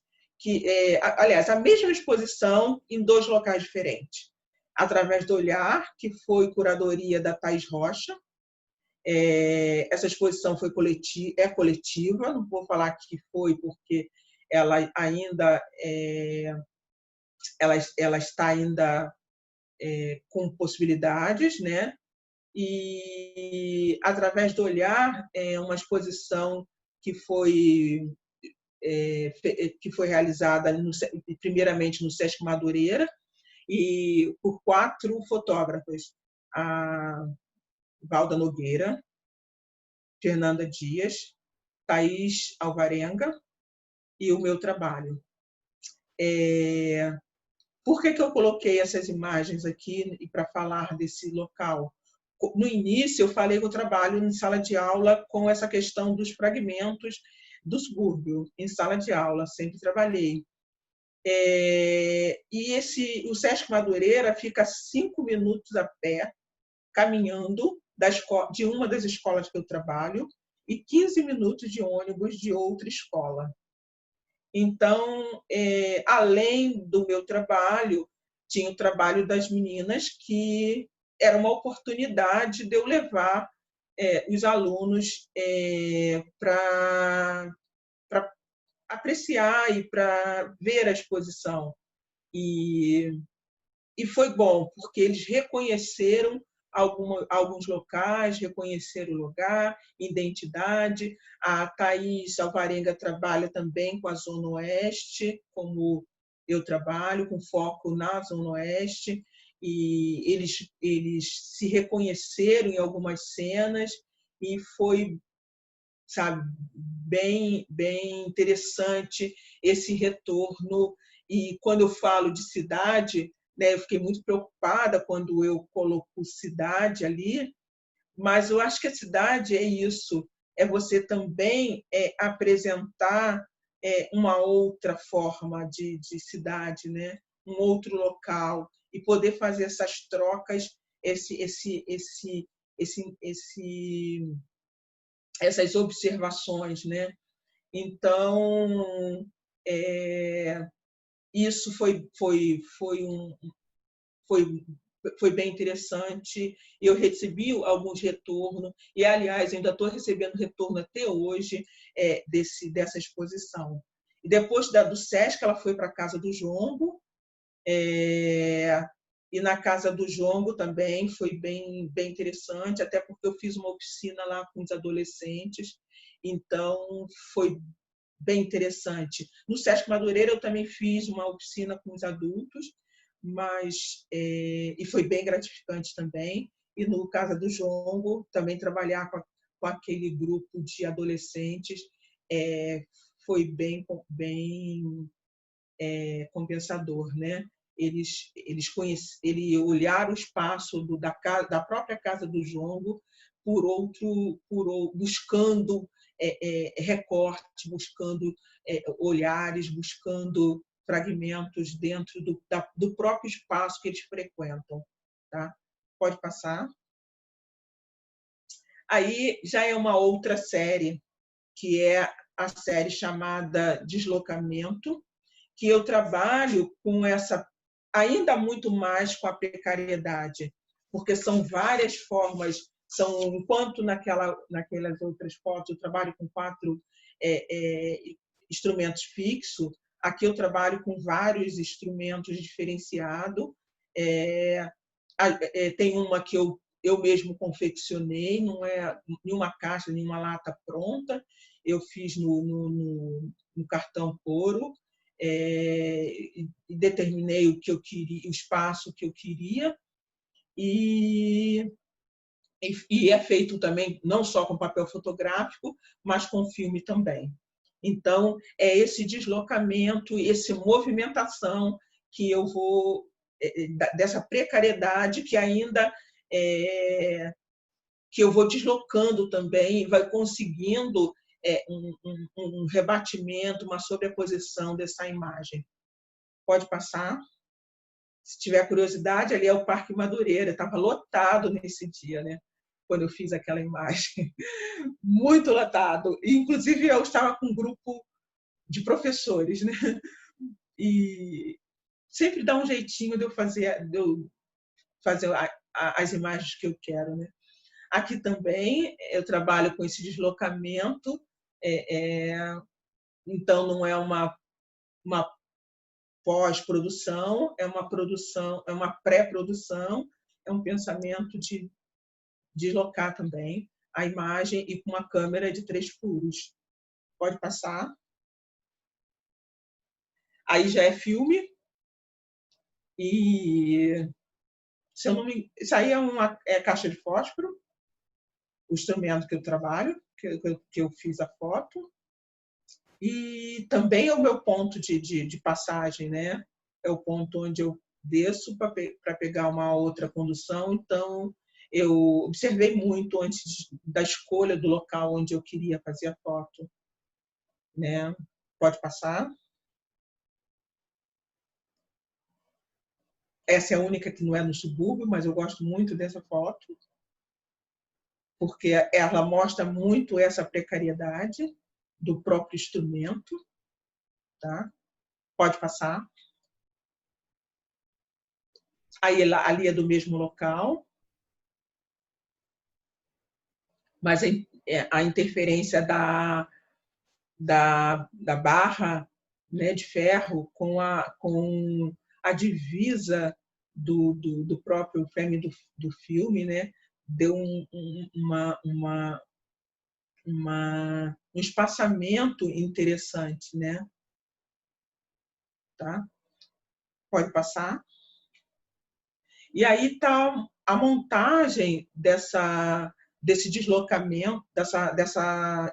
aliás, a mesma exposição em 2 locais diferentes. Através do Olhar, que foi curadoria da Thais Rocha. Essa exposição é coletiva, não vou falar que foi porque ela ainda ela está ainda com possibilidades, né? E através do Olhar é uma exposição que foi realizada primeiramente no Sesc Madureira e por 4 fotógrafas: a Valda Nogueira, Fernanda Dias, Thaís Alvarenga e o meu trabalho. Por que eu coloquei essas imagens aqui e para falar desse local? No início, eu falei que eu trabalho em sala de aula com essa questão dos fragmentos do subúrbio, em sala de aula, sempre trabalhei. E o Sesc Madureira fica 5 minutos a pé, caminhando de uma das escolas que eu trabalho, e 15 minutos de ônibus de outra escola. Então, além do meu trabalho, tinha o trabalho das meninas, que era uma oportunidade de eu levar os alunos para apreciar e para ver a exposição. E foi bom, porque eles reconheceram alguns locais, reconheceram o lugar, identidade. A Thaís Alvarenga trabalha também com a Zona Oeste, como eu trabalho, com foco na Zona Oeste, e eles se reconheceram em algumas cenas, e foi, sabe, bem interessante esse retorno. E quando eu falo de cidade, né, eu fiquei muito preocupada quando eu coloco cidade ali, mas eu acho que a cidade é isso, é você também apresentar uma outra forma de cidade, né? Um outro local, e poder fazer essas trocas, essas observações, né? Então, isso foi bem interessante. Eu recebi alguns retornos, e, aliás, ainda estou recebendo retorno até hoje dessa exposição. E depois do SESC, ela foi para a Casa do Jongo, e na Casa do Jongo também foi bem interessante, até porque eu fiz uma oficina lá com os adolescentes, então foi bem interessante. No Sesc Madureira eu também fiz uma oficina com os adultos, e foi bem gratificante também. E no Casa do Jongo também trabalhar com aquele grupo de adolescentes foi bem compensador, né? Eles olharam o espaço da própria Casa do Jongo buscando recorte, buscando olhares, buscando fragmentos dentro do próprio espaço que eles frequentam. Tá? Pode passar. Aí já é uma outra série, que é a série chamada Deslocamento, que eu trabalho com ainda muito mais com a precariedade, porque são várias formas. Enquanto naquelas outras fotos eu trabalho com 4 instrumentos fixos, aqui eu trabalho com vários instrumentos diferenciados. Tem uma que eu mesmo confeccionei, não é nenhuma caixa, nenhuma lata pronta, eu fiz no cartão couro, e determinei o que eu queria, o espaço que eu queria, e é feito também não só com papel fotográfico, mas com filme também. Então, é esse deslocamento, essa movimentação que eu vou, dessa precariedade que ainda que eu vou deslocando também, e vai conseguindo um rebatimento, uma sobreposição dessa imagem. Pode passar. Se tiver curiosidade, ali é o Parque Madureira, estava lotado nesse dia, né? Quando eu fiz aquela imagem. Muito lotado. Inclusive, eu estava com um grupo de professores, né? E sempre dá um jeitinho de eu fazer as imagens que eu quero, né? Aqui também eu trabalho com esse deslocamento, então não é uma pós-produção, é uma produção, é uma pré-produção, é um pensamento de deslocar também a imagem, e com uma câmera de 3 furos. Pode passar. Aí já é filme, e se eu não me... Isso aí é uma caixa de fósforo, o instrumento que eu trabalho, que eu fiz a foto. E também é o meu ponto de passagem, né? É o ponto onde eu desço para pegar uma outra condução. Então, eu observei muito antes da escolha do local onde eu queria fazer a foto, né? Pode passar. Essa é a única que não é no subúrbio, mas eu gosto muito dessa foto, porque ela mostra muito essa precariedade do próprio instrumento, tá? Pode passar. Aí ali é do mesmo local, mas a interferência da barra, né, de ferro com a divisa do próprio frame do filme, né, deu um espaçamento interessante, né? Tá? Pode passar. E aí está a montagem desse deslocamento, dessas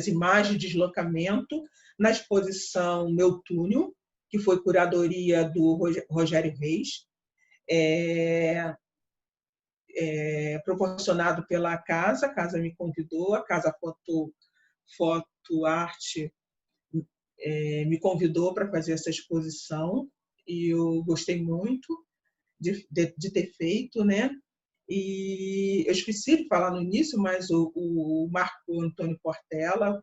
imagens de deslocamento na exposição Meu Túnel, que foi curadoria do Rogério Reis, proporcionado pela Casa. A Casa me convidou, a Casa Foto Arte me convidou para fazer essa exposição e eu gostei muito de ter feito, né? E eu esqueci de falar no início, mas o Marco Antônio Portela,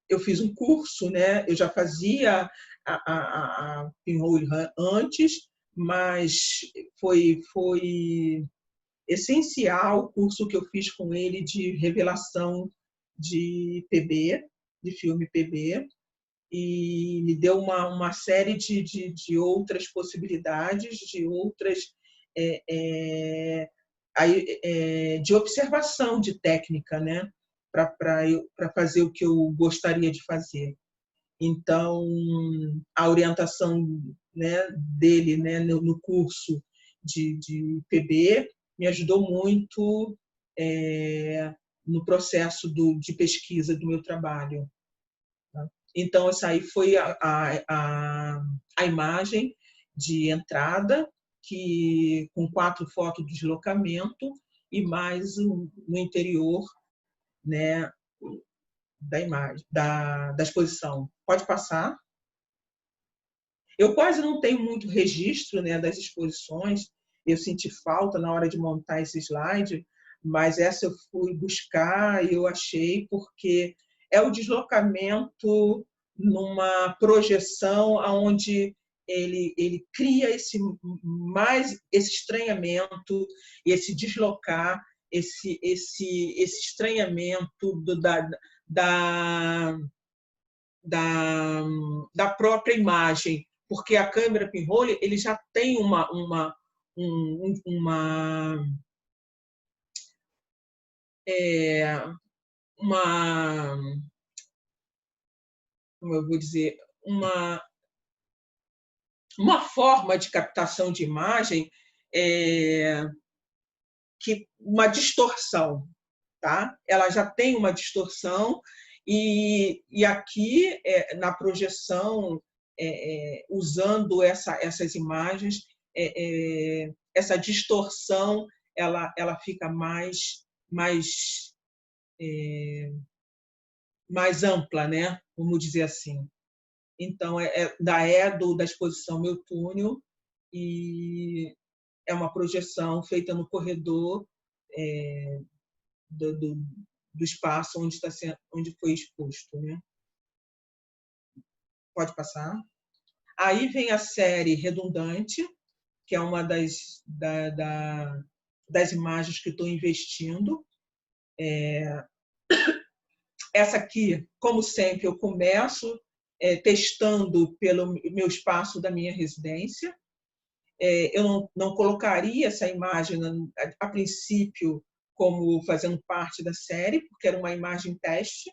eu fiz um curso, né? Eu já fazia a pinhole antes, mas foi essencial o curso que eu fiz com ele de revelação de PB, de filme PB, e me deu uma série de outras possibilidades, de outras de observação de técnica, né, para fazer o que eu gostaria de fazer. Então, a orientação, né, dele, né, no curso de PB me ajudou muito no processo de pesquisa do meu trabalho. Então, essa aí foi a imagem de entrada, que com 4 fotos de deslocamento e mais no interior, né, da imagem, da exposição. Pode passar. Eu quase não tenho muito registro, né, das exposições. Eu senti falta na hora de montar esse slide, mas essa eu fui buscar e eu achei, porque é o deslocamento numa projeção onde ele cria esse estranhamento, esse deslocar, esse estranhamento da, da própria imagem, porque a câmera pinhole ele já tem uma como eu vou dizer, uma forma de captação de imagem, uma distorção, tá? Ela já tem uma distorção e aqui na projeção, usando essas imagens, essa distorção ela fica mais ampla, né? Vamos dizer assim. Então, da exposição Meu Túnel, e é uma projeção feita no corredor do espaço onde foi exposto, né? Pode passar. Aí vem a série Redundante, que é uma das imagens que estou investindo. Essa aqui, como sempre, eu começo testando pelo meu espaço da minha residência. Eu não colocaria essa imagem, a princípio, como fazendo parte da série, porque era uma imagem teste,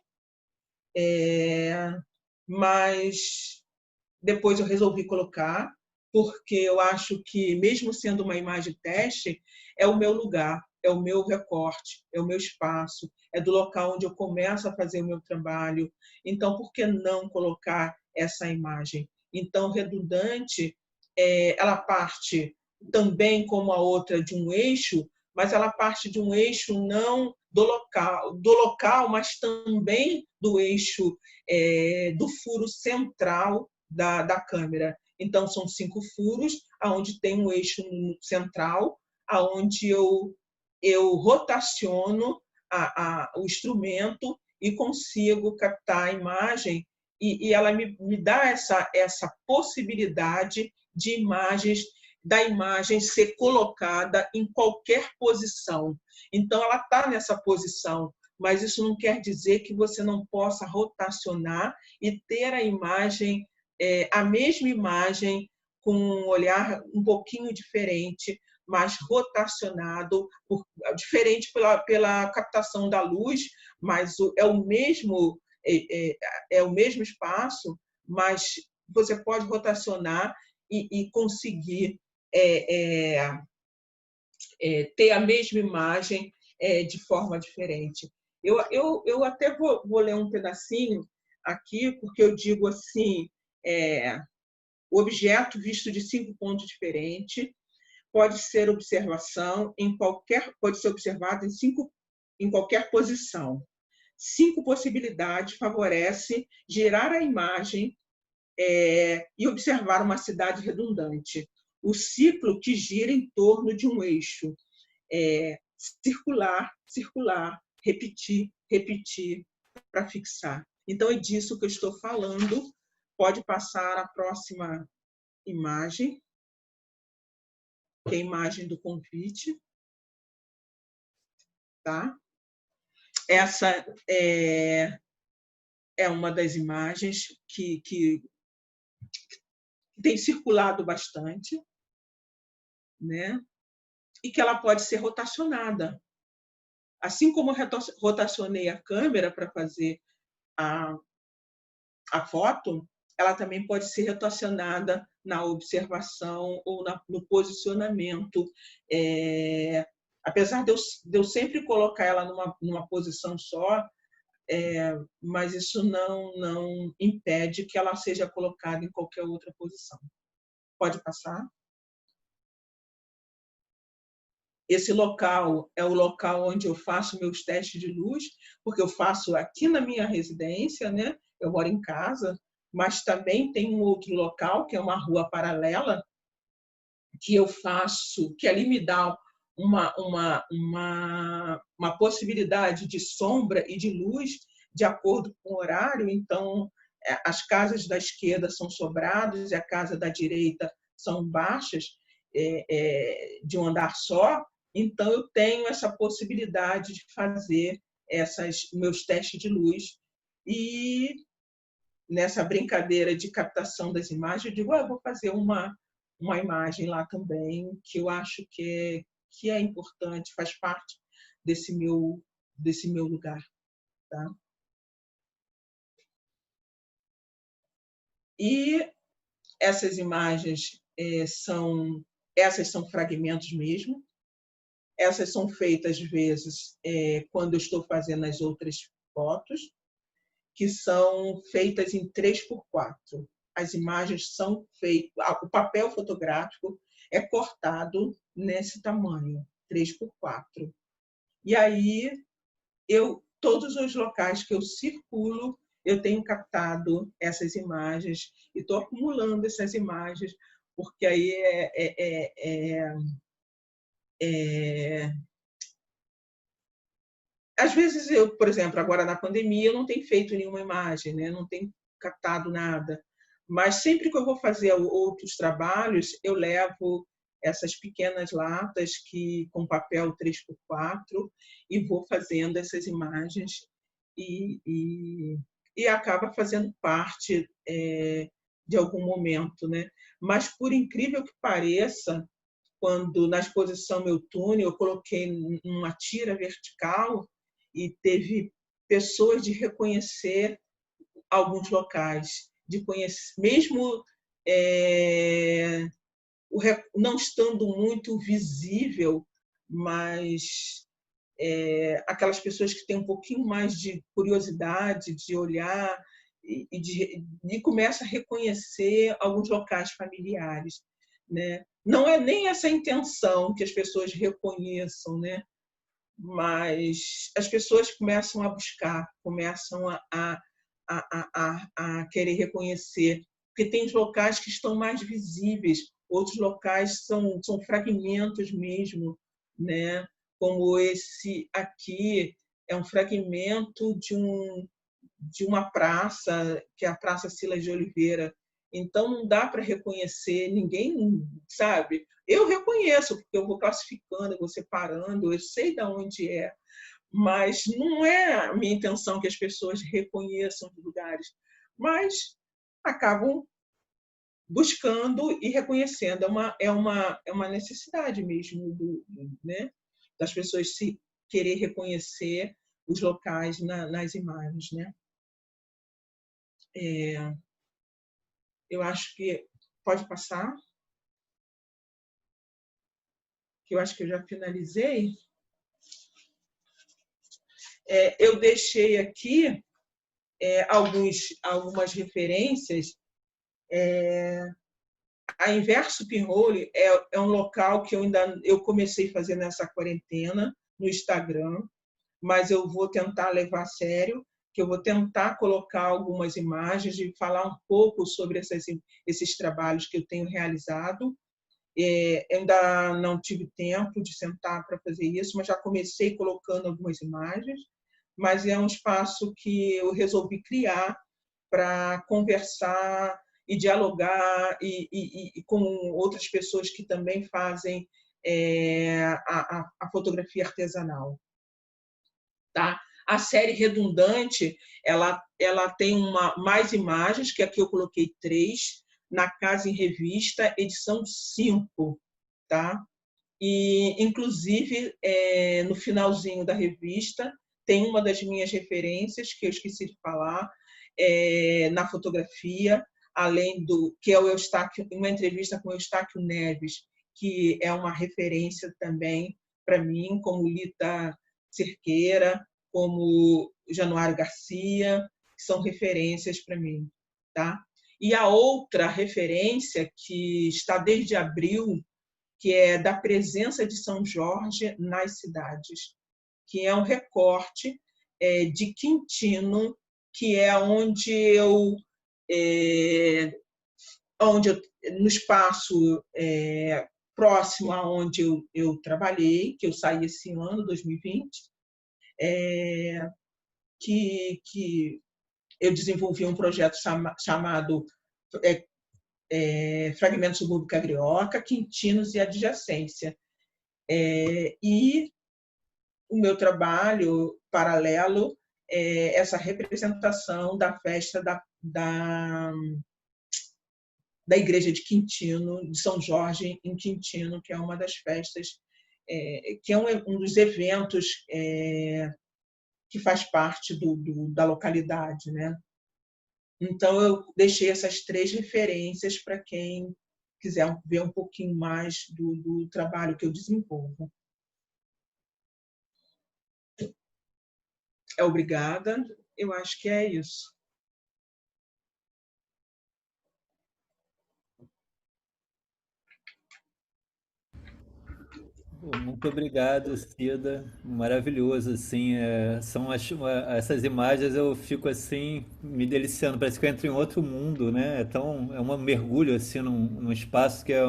mas depois eu resolvi colocar, porque eu acho que, mesmo sendo uma imagem teste, é o meu lugar. é o meu recorte, é o meu espaço, é do local onde eu começo a fazer o meu trabalho. Então, por que não colocar essa imagem? Então, redundante, ela parte também, como a outra, de um eixo, mas ela parte de um eixo não do local, mas também do eixo do furo central da câmera. Então, são 5 furos, onde tem um eixo central, onde eu rotaciono o instrumento e consigo captar a imagem, e ela me dá essa possibilidade de da imagem ser colocada em qualquer posição. Então, ela está nessa posição, mas isso não quer dizer que você não possa rotacionar e ter a imagem, a mesma imagem, com um olhar um pouquinho diferente, mas rotacionado, diferente pela captação da luz, mas é o mesmo espaço, mas você pode rotacionar e conseguir ter a mesma imagem de forma diferente. Eu até vou ler um pedacinho aqui, porque eu digo assim, o objeto visto de 5 pontos diferentes pode ser observado em qualquer posição. 5 possibilidades favorecem girar a imagem e observar uma cidade redundante. O ciclo que gira em torno de um eixo. Circular, circular, repetir, repetir, para fixar. Então, é disso que eu estou falando. Pode passar a próxima imagem, que é a imagem do convite. Tá? Essa é uma das imagens que tem circulado bastante, né? E que ela pode ser rotacionada. Assim como eu rotacionei a câmera para fazer a foto, ela também pode ser rotacionada na observação ou no posicionamento. Apesar de eu sempre colocar ela numa posição só, mas isso não impede que ela seja colocada em qualquer outra posição. Pode passar? Esse local é o local onde eu faço meus testes de luz, porque eu faço aqui na minha residência, né? Eu moro em casa, mas também tem um outro local, que é uma rua paralela, que eu faço, que ali me dá uma possibilidade de sombra e de luz de acordo com o horário. Então, as casas da esquerda são sobradas e a casa da direita são baixas, de um andar só. Então, eu tenho essa possibilidade de fazer meus testes de luz. E nessa brincadeira de captação das imagens, eu digo, eu vou fazer uma imagem lá também, que eu acho que é importante, faz parte desse meu lugar. Tá? E essas imagens são fragmentos mesmo. Essas são feitas, às vezes, quando eu estou fazendo as outras fotos, que são feitas em 3x4. As imagens são feitas, o papel fotográfico é cortado nesse tamanho, 3x4. E aí, todos os locais que eu circulo, eu tenho captado essas imagens e estou acumulando essas imagens, porque aí às vezes eu, por exemplo, agora na pandemia, eu não tenho feito nenhuma imagem, né? Não tenho captado nada. Mas sempre que eu vou fazer outros trabalhos, eu levo essas pequenas latas com papel 3x4 e vou fazendo essas imagens e acaba fazendo parte de algum momento, né? Mas, por incrível que pareça, quando na exposição Meu Túnel eu coloquei uma tira vertical e teve pessoas de reconhecer alguns locais, de conhecer, mesmo não estando muito visível, mas aquelas pessoas que têm um pouquinho mais de curiosidade, de olhar e começa a reconhecer alguns locais familiares, né? Não é nem essa a intenção que as pessoas reconheçam, né? Mas as pessoas começam a buscar, começam a querer reconhecer, porque tem os locais que estão mais visíveis, outros locais são fragmentos mesmo, né? Como esse aqui é um fragmento de uma praça, que é a Praça Silas de Oliveira. Então, não dá para reconhecer ninguém, sabe? Eu reconheço, porque eu vou classificando, eu vou separando, eu sei de onde é, mas não é a minha intenção que as pessoas reconheçam os lugares, mas acabam buscando e reconhecendo. É uma necessidade mesmo né, das pessoas se querer reconhecer os locais nas imagens, né? Eu acho que pode passar, que eu acho que eu já finalizei. Eu deixei aqui algumas referências. A Inverso Pinhole é um local que eu comecei a fazer nessa quarentena no Instagram, mas eu vou tentar levar a sério, que eu vou tentar colocar algumas imagens e falar um pouco sobre esses trabalhos que eu tenho realizado. Eu ainda não tive tempo de sentar para fazer isso, mas já comecei colocando algumas imagens, mas é um espaço que eu resolvi criar para conversar e dialogar e com outras pessoas que também fazem a fotografia artesanal. Tá? A série Redundante, ela tem mais imagens, que aqui eu coloquei 3, na Casa em Revista, edição 5. Tá? E, inclusive, no finalzinho da revista, tem uma das minhas referências, que eu esqueci de falar, na fotografia, além do que é o Eustáquio, uma entrevista com o Eustáquio Neves, que é uma referência também para mim, como Lita Cerqueira, como Januário Garcia, que são referências para mim. Tá? E a outra referência, que está desde abril, que é da presença de São Jorge nas cidades, que é um recorte de Quintino, que é no espaço próximo aonde eu trabalhei, que eu saí esse ano, 2020, que eu desenvolvi um projeto chamado Fragmentos do Subúrbio Carioca, Quintinos e Adjacência. E o meu trabalho paralelo é essa representação da festa da Igreja de Quintino, de São Jorge em Quintino, que é uma das festas, que é um dos eventos que faz parte da localidade, né? Então, eu deixei essas 3 referências para quem quiser ver um pouquinho mais do trabalho que eu desenvolvo. Obrigada. Eu acho que é isso. Muito obrigado, Cida. Maravilhoso, assim, essas imagens eu fico assim me deliciando. Parece que eu entro em outro mundo, né? É um mergulho assim num espaço que é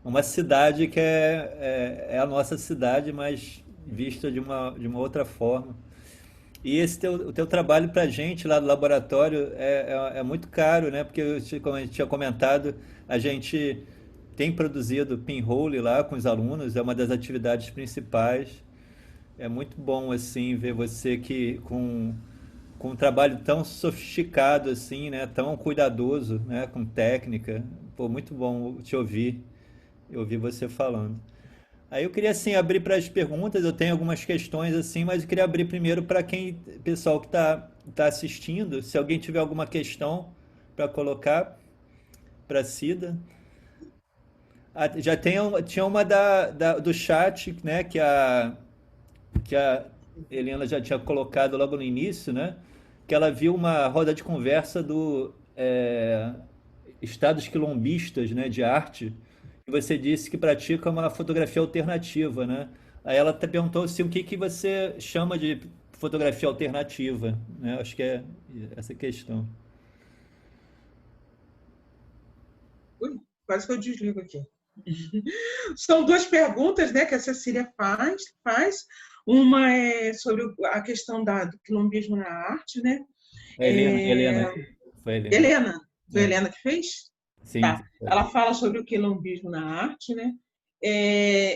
uma cidade que é a nossa cidade, mas vista de uma outra forma. E o teu trabalho para a gente lá do laboratório é muito caro, né? Porque, como a gente tinha comentado, a gente tem produzido pinhole lá com os alunos, é uma das atividades principais. É muito bom, assim, ver você que com um trabalho tão sofisticado, assim, né? Tão cuidadoso, né? Com técnica. Pô, muito bom te ouvir você falando. Aí eu queria assim abrir para as perguntas, eu tenho algumas questões assim, mas eu queria abrir primeiro para pessoal que tá assistindo, se alguém tiver alguma questão para colocar para a Cida. Já tinha uma do chat, né, que a Helena já tinha colocado logo no início, né, que ela viu uma roda de conversa do Estados Quilombistas, né, de arte, e você disse que pratica uma fotografia alternativa, né? Aí ela até perguntou assim, o que que você chama de fotografia alternativa, né? Acho que é essa a questão. Ui, quase que eu desligo aqui. São duas perguntas, né, que a Cecília faz. Uma é sobre a questão do quilombismo na arte, né? É Helena, É, foi a Helena. Helena, foi a É, Helena que fez? sim, Tá. Ela fala sobre o quilombismo na arte, né?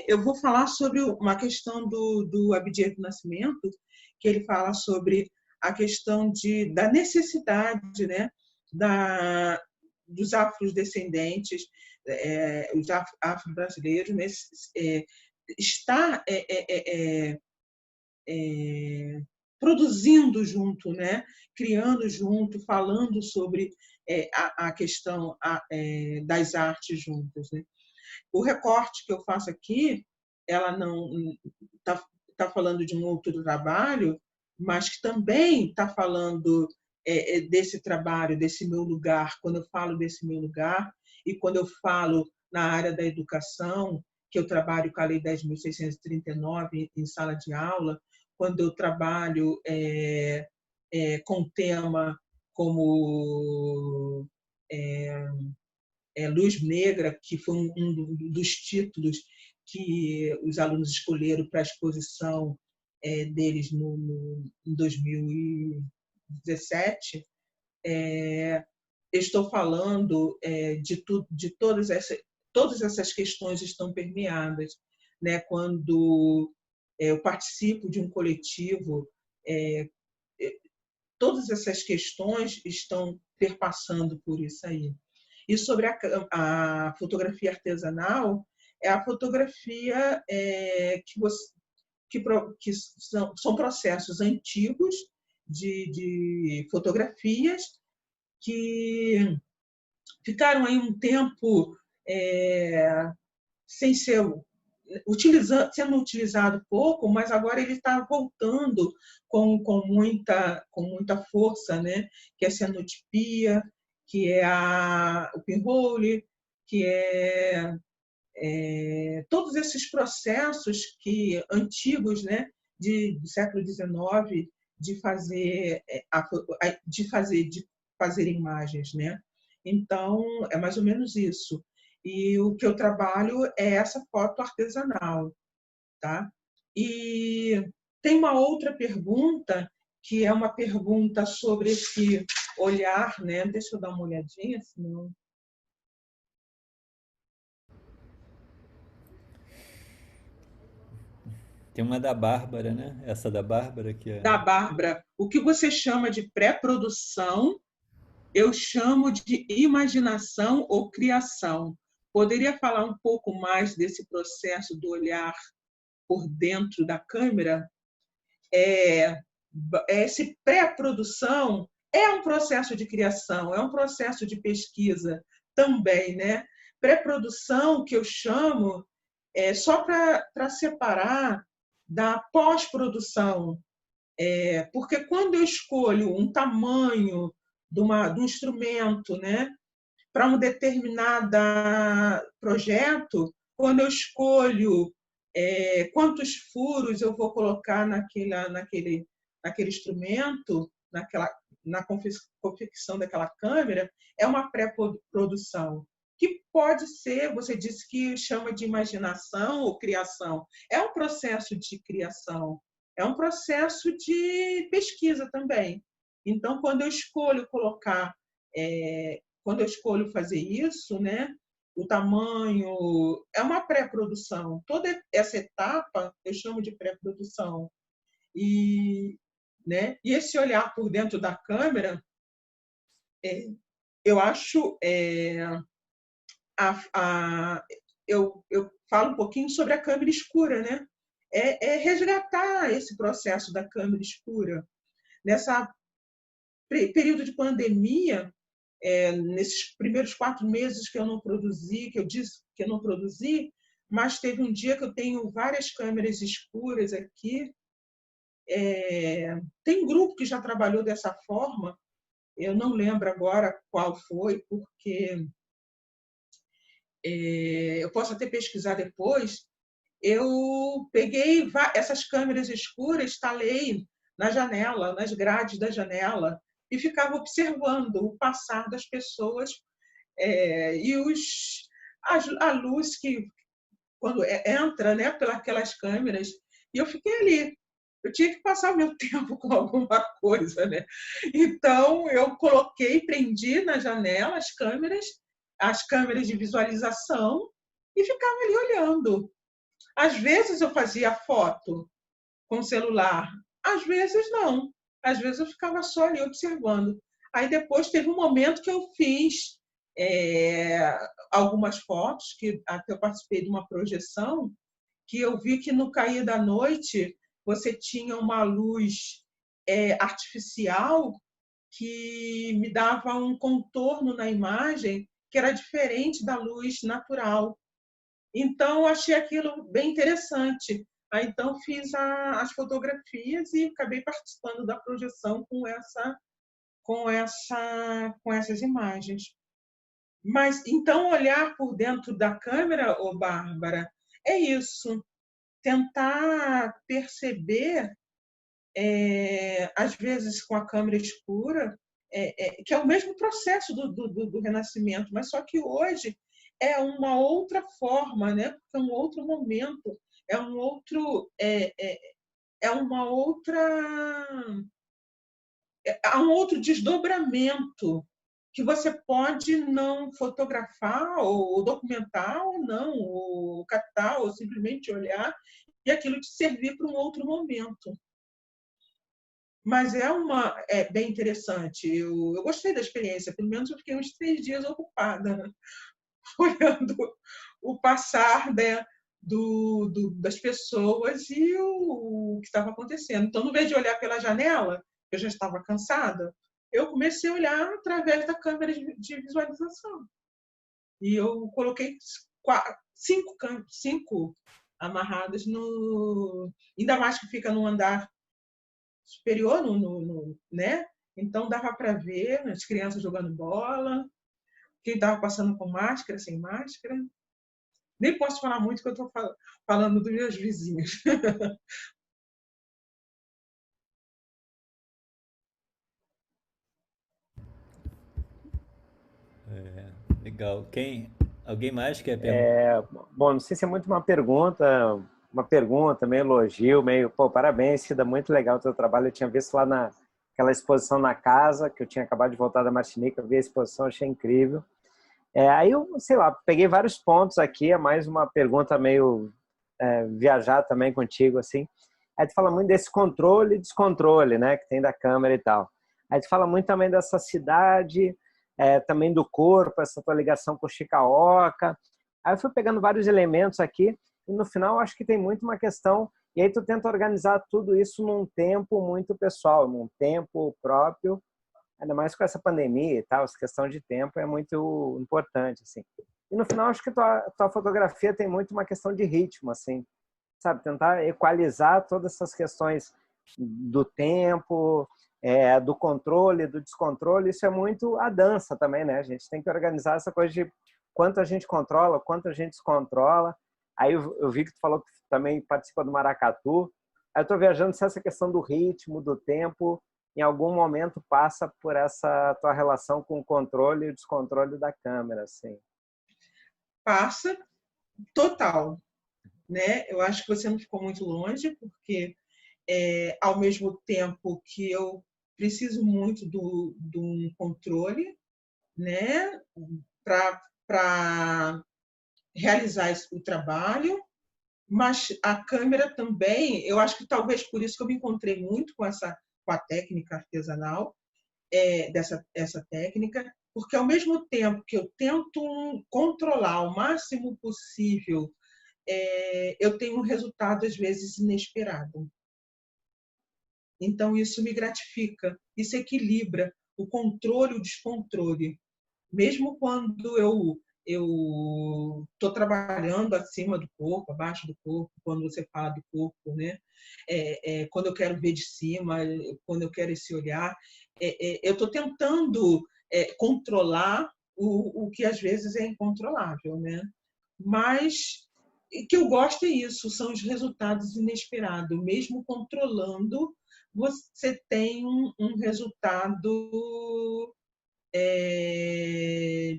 Eu vou falar sobre uma questão do Abdias do Nascimento, que ele fala sobre a questão da necessidade, né, dos afrodescendentes, os afro-brasileiros, né, estar produzindo junto, né, criando junto, falando sobre a questão das artes juntas, né? O recorte que eu faço aqui, ela não está falando de um outro trabalho, mas que também está falando desse trabalho, desse meu lugar. Quando eu falo desse meu lugar e quando eu falo na área da educação, que eu trabalho com a Lei 10.639 em sala de aula, quando eu trabalho com tema como Luz Negra, que foi um dos títulos que os alunos escolheram para a exposição deles em 2017. Estou falando de todas essas questões estão permeadas, né? Quando eu participo de um coletivo, todas essas questões estão perpassando por isso aí. E sobre a fotografia artesanal, é a fotografia que são processos antigos de fotografias que ficaram aí um tempo sem ser sendo utilizado pouco, mas agora ele está voltando com muita força, né? Que é a cianotipia, que é o pinhole, que todos esses processos antigos, né? Do século XIX, de fazer imagens, né? Então, é mais ou menos isso. E o que eu trabalho é essa foto artesanal, tá? E tem uma outra pergunta, que é uma pergunta sobre esse olhar, né? Deixa eu dar uma olhadinha, senão... Tem uma da Bárbara, né? Essa da Bárbara que é. Da Bárbara, o que você chama de pré-produção, eu chamo de imaginação ou criação. Poderia falar um pouco mais desse processo do olhar por dentro da câmera? Esse pré-produção é um processo de criação, é um processo de pesquisa também, né? Pré-produção, que eu chamo, só para separar da pós-produção, porque quando eu escolho um tamanho de um instrumento, né, para um determinado projeto, quando eu escolho quantos furos eu vou colocar naquele instrumento, na confecção daquela câmera, é uma pré-produção. Que pode ser, você disse que chama de imaginação ou criação. É um processo de criação, é um processo de pesquisa também. Então, quando eu escolho quando eu escolho fazer isso, né, o tamanho, é uma pré-produção. Toda essa etapa eu chamo de pré-produção. Né, e esse olhar por dentro da câmera, eu acho... eu falo um pouquinho sobre a câmera escura, né? Resgatar esse processo da câmera escura. Nessa período de pandemia, nesses primeiros 4 meses que eu não produzi, que eu disse que eu não produzi, mas teve um dia que eu tenho várias câmeras escuras aqui. Tem grupo que já trabalhou dessa forma, eu não lembro agora qual foi, porque eu posso até pesquisar depois. Eu peguei essas câmeras escuras, instalei na janela, nas grades da janela, e ficava observando o passar das pessoas e a luz que, quando entra, né, pelas câmeras, e eu fiquei ali. Eu tinha que passar o meu tempo com alguma coisa, né? Então, eu coloquei, prendi na janela as câmeras de visualização, e ficava ali olhando. Às vezes eu fazia foto com o celular, às vezes não. Às vezes eu ficava só ali observando. Aí depois teve um momento que eu fiz algumas fotos, que até eu participei de uma projeção, que eu vi que no cair da noite você tinha uma luz artificial que me dava um contorno na imagem que era diferente da luz natural. Então, achei aquilo bem interessante. Aí, então, fiz as fotografias e acabei participando da projeção com essas imagens. Mas, então, olhar por dentro da câmera, Bárbara, é isso. Tentar perceber, às vezes com a câmera escura, que é o mesmo processo do Renascimento, mas só que hoje é uma outra forma, né? É um outro momento, é um outro, uma outra, há um outro desdobramento que você pode não fotografar ou documentar ou não, ou captar ou simplesmente olhar e aquilo te servir para um outro momento. Mas é bem interessante. Eu gostei da experiência, pelo menos eu fiquei uns 3 dias ocupada, né? Olhando o passar, né, das pessoas e o que estava acontecendo. Então, no vez de olhar pela janela, eu já estava cansada, eu comecei a olhar através da câmera de visualização. E eu coloquei 5 amarradas no... Ainda mais que fica no andar superior, né? Então, dava para ver as crianças jogando bola, quem estava passando com máscara, sem máscara. Nem posso falar muito, porque eu estou falando dos meus vizinhos. Legal. Alguém mais quer perguntar? Bom, não sei se é muito uma pergunta, meio elogio, meio, pô, parabéns, Cida, muito legal o teu trabalho. Eu tinha visto lá naquela exposição na casa, que eu tinha acabado de voltar da Martinica, eu vi a exposição, achei incrível. Aí eu, sei lá, peguei vários pontos aqui, é mais uma pergunta meio viajar também contigo, assim. Aí tu fala muito desse controle e descontrole, né, que tem da câmera e tal. Aí tu fala muito também dessa cidade, também do corpo, essa tua ligação com o Shikaoka. Aí eu fui pegando vários elementos aqui e no final acho que tem muito uma questão, e aí tu tenta organizar tudo isso num tempo muito pessoal, num tempo próprio, ainda mais com essa pandemia e tal, essa questão de tempo é muito importante, assim. E no final acho que tua fotografia tem muito uma questão de ritmo, assim, sabe? Tentar equalizar todas essas questões do tempo, do controle, do descontrole, isso é muito a dança também, né? A gente tem que organizar essa coisa de quanto a gente controla, quanto a gente descontrola. Aí eu vi que tu falou que também participa do maracatu. Aí eu tô viajando se essa questão do ritmo, do tempo, em algum momento passa por essa tua relação com o controle e o descontrole da câmera, assim. Passa total, né? Eu acho que você não ficou muito longe, porque ao mesmo tempo que eu preciso muito de um controle, né, para realizar o trabalho, mas a câmera também, eu acho que talvez por isso que eu me encontrei muito com a técnica artesanal, essa técnica, porque ao mesmo tempo que eu tento controlar o máximo possível, eu tenho um resultado às vezes inesperado. Então isso me gratifica, isso equilibra o controle e o descontrole. Mesmo quando eu estou trabalhando acima do corpo, abaixo do corpo, quando você fala do corpo, né? Quando eu quero ver de cima, quando eu quero esse olhar, eu estou tentando controlar o que às vezes é incontrolável, né? Mas o que eu gosto é isso, são os resultados inesperados. Mesmo controlando, você tem um resultado é,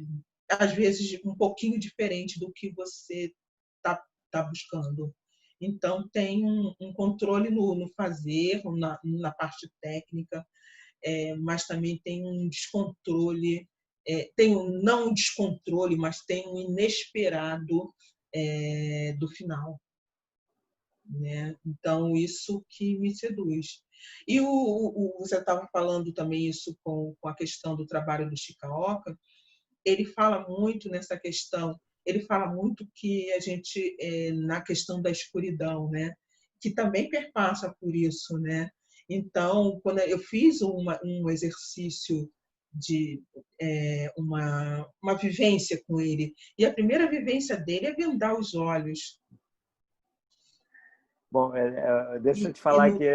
às vezes um pouquinho diferente do que você tá buscando. Então tem um controle no fazer, na parte técnica, mas também tem um descontrole, tem um não descontrole, mas tem um inesperado do final, né? Então isso que me seduz. E você estava falando também isso com a questão do trabalho do Shikaoka. Ele fala muito nessa questão, ele fala muito que a gente, na questão da escuridão, né? Que também perpassa por isso, né? Então, quando eu fiz um exercício de uma vivência com ele, e a primeira vivência dele é vendar os olhos. Bom, deixa eu te E falar no, que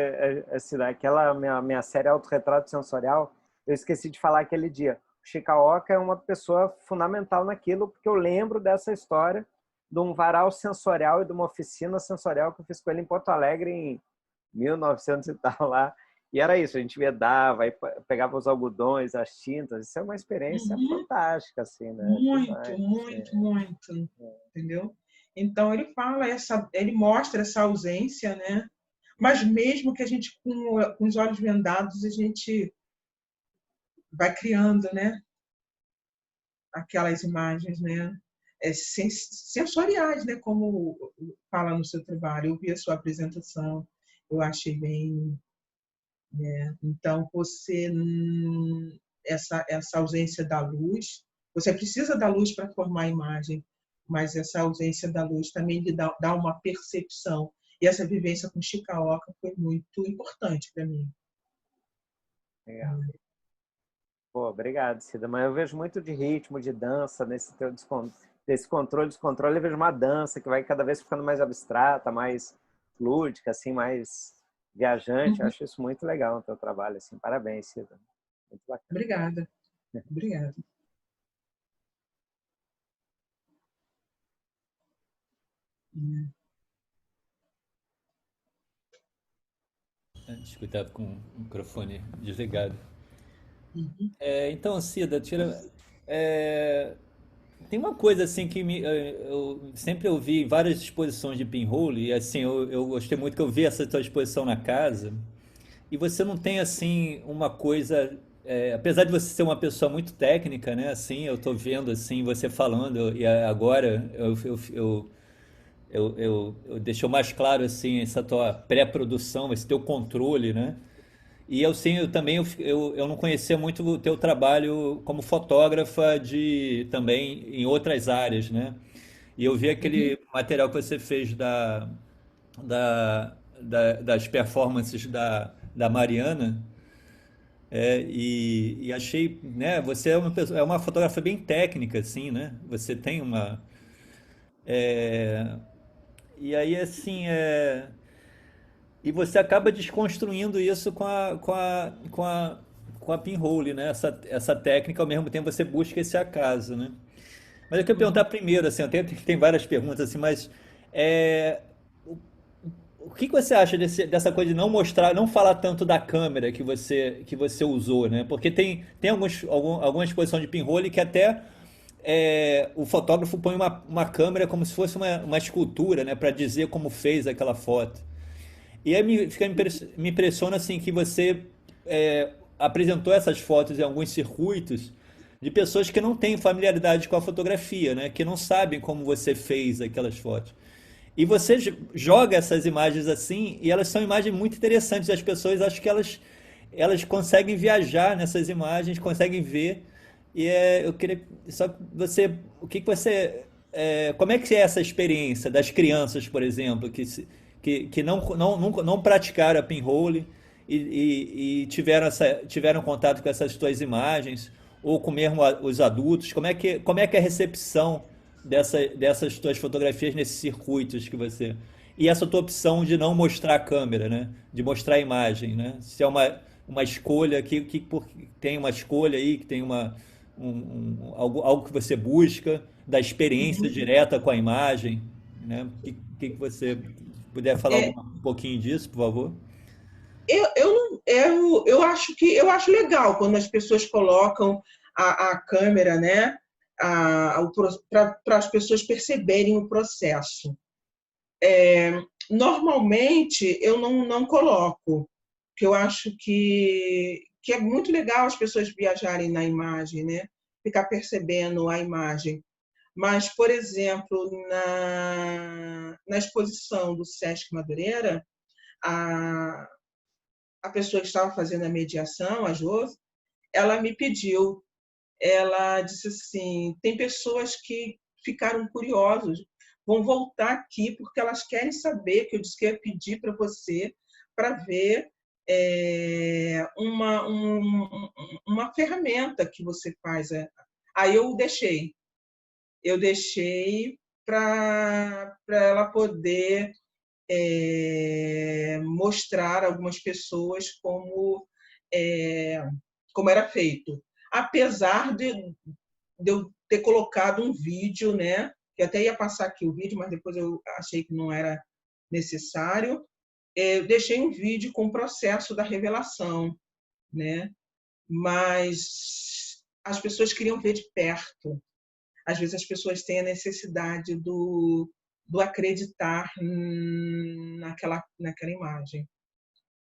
assim, aquela minha série Autorretrato Sensorial, eu esqueci de falar aquele dia. O Shikaoka é uma pessoa fundamental naquilo, porque eu lembro dessa história de um varal sensorial e de uma oficina sensorial que eu fiz com ele em Porto Alegre em 1900 e tal lá. E era isso, a gente vedava, aí pegava os algodões, as tintas. Isso é uma experiência fantástica, assim, né? muito, Demais, muito, muito, entendeu? Então ele mostra essa ausência, né? Mas mesmo que a gente com os olhos vendados a gente vai criando, né? Aquelas imagens, né? Sensoriais, né? Como fala no seu trabalho. Eu vi a sua apresentação, eu achei bem, né? Então você essa ausência da luz, você precisa da luz para formar a imagem, mas essa ausência da luz também lhe dá uma percepção. E essa vivência com Shikaoka foi muito importante para mim. Legal. Pô, obrigado, Cida. Mas eu vejo muito de ritmo, de dança, desse controle, descontrole. Eu vejo uma dança que vai cada vez ficando mais abstrata, mais lúdica, assim, mais viajante. Eu acho isso muito legal no teu trabalho. Assim. Parabéns, Cida. Muito bacana. Obrigada. Obrigada. Cuidado com o microfone desligado. Então, Cida, tem uma coisa assim que eu sempre ouvi em várias exposições de pinhole, e assim, eu gostei muito que eu vi essa tua exposição na casa, e você não tem assim uma coisa, apesar de você ser uma pessoa muito técnica, né? Assim, eu tô vendo assim você falando, e agora eu deixou mais claro assim essa tua pré-produção, esse teu controle, né? E eu sim, eu não conhecia muito o teu trabalho como fotógrafa de também em outras áreas, né? E eu vi aquele material que você fez das performances da Mariana, e achei, né? Você é uma pessoa, é uma fotógrafa bem técnica, assim, né? Você tem uma e aí assim e você acaba desconstruindo isso com a pinhole, né? Essa técnica, ao mesmo tempo você busca esse acaso, né? Mas eu queria perguntar primeiro, assim, tem várias perguntas, assim, mas é, o, o que que você acha dessa coisa de não mostrar, não falar tanto da câmera que você usou, né? Porque tem alguma exposição de pinhole que até o fotógrafo põe uma câmera como se fosse uma escultura, né? Para dizer como fez aquela foto. E aí me impressiona assim que você apresentou essas fotos em alguns circuitos de pessoas que não têm familiaridade com a fotografia, né? Que não sabem como você fez aquelas fotos. E você joga essas imagens assim, e elas são imagens muito interessantes. As pessoas acho que elas conseguem viajar nessas imagens, conseguem ver. E eu queria só que você, o que que você, como é que é essa experiência das crianças, por exemplo, que não praticaram a pinhole e tiveram contato com essas tuas imagens, ou com mesmo os adultos? Como é que é a recepção dessas tuas fotografias nesses circuitos que você... E essa tua opção de não mostrar a câmera, né? De mostrar a imagem, né? Se é uma escolha, tem uma escolha aí, que tem algo que você busca, da experiência Uhum. direta com a imagem, né? Que você puder falar É, um pouquinho disso, por favor? eu acho que eu acho legal quando as pessoas colocam a câmera, né, para as pessoas perceberem o processo. Normalmente eu não coloco, porque eu acho que é muito legal as pessoas viajarem na imagem, né, ficar percebendo a imagem. Mas, por exemplo, na exposição do Sesc Madureira, a, a pessoa que estava fazendo a mediação, a Josi, ela me pediu, ela disse assim, tem pessoas que ficaram curiosos, vão voltar aqui porque elas querem saber, que eu disse que ia pedir para você, para ver uma ferramenta que você faz. Aí eu deixei para ela poder mostrar a algumas pessoas é, como era feito. Apesar de eu ter colocado um vídeo, né? Que até ia passar aqui o vídeo, mas depois eu achei que não era necessário. Eu deixei um vídeo com o processo da revelação, né? Mas as pessoas queriam ver de perto. Às vezes as pessoas têm a necessidade do acreditar naquela imagem,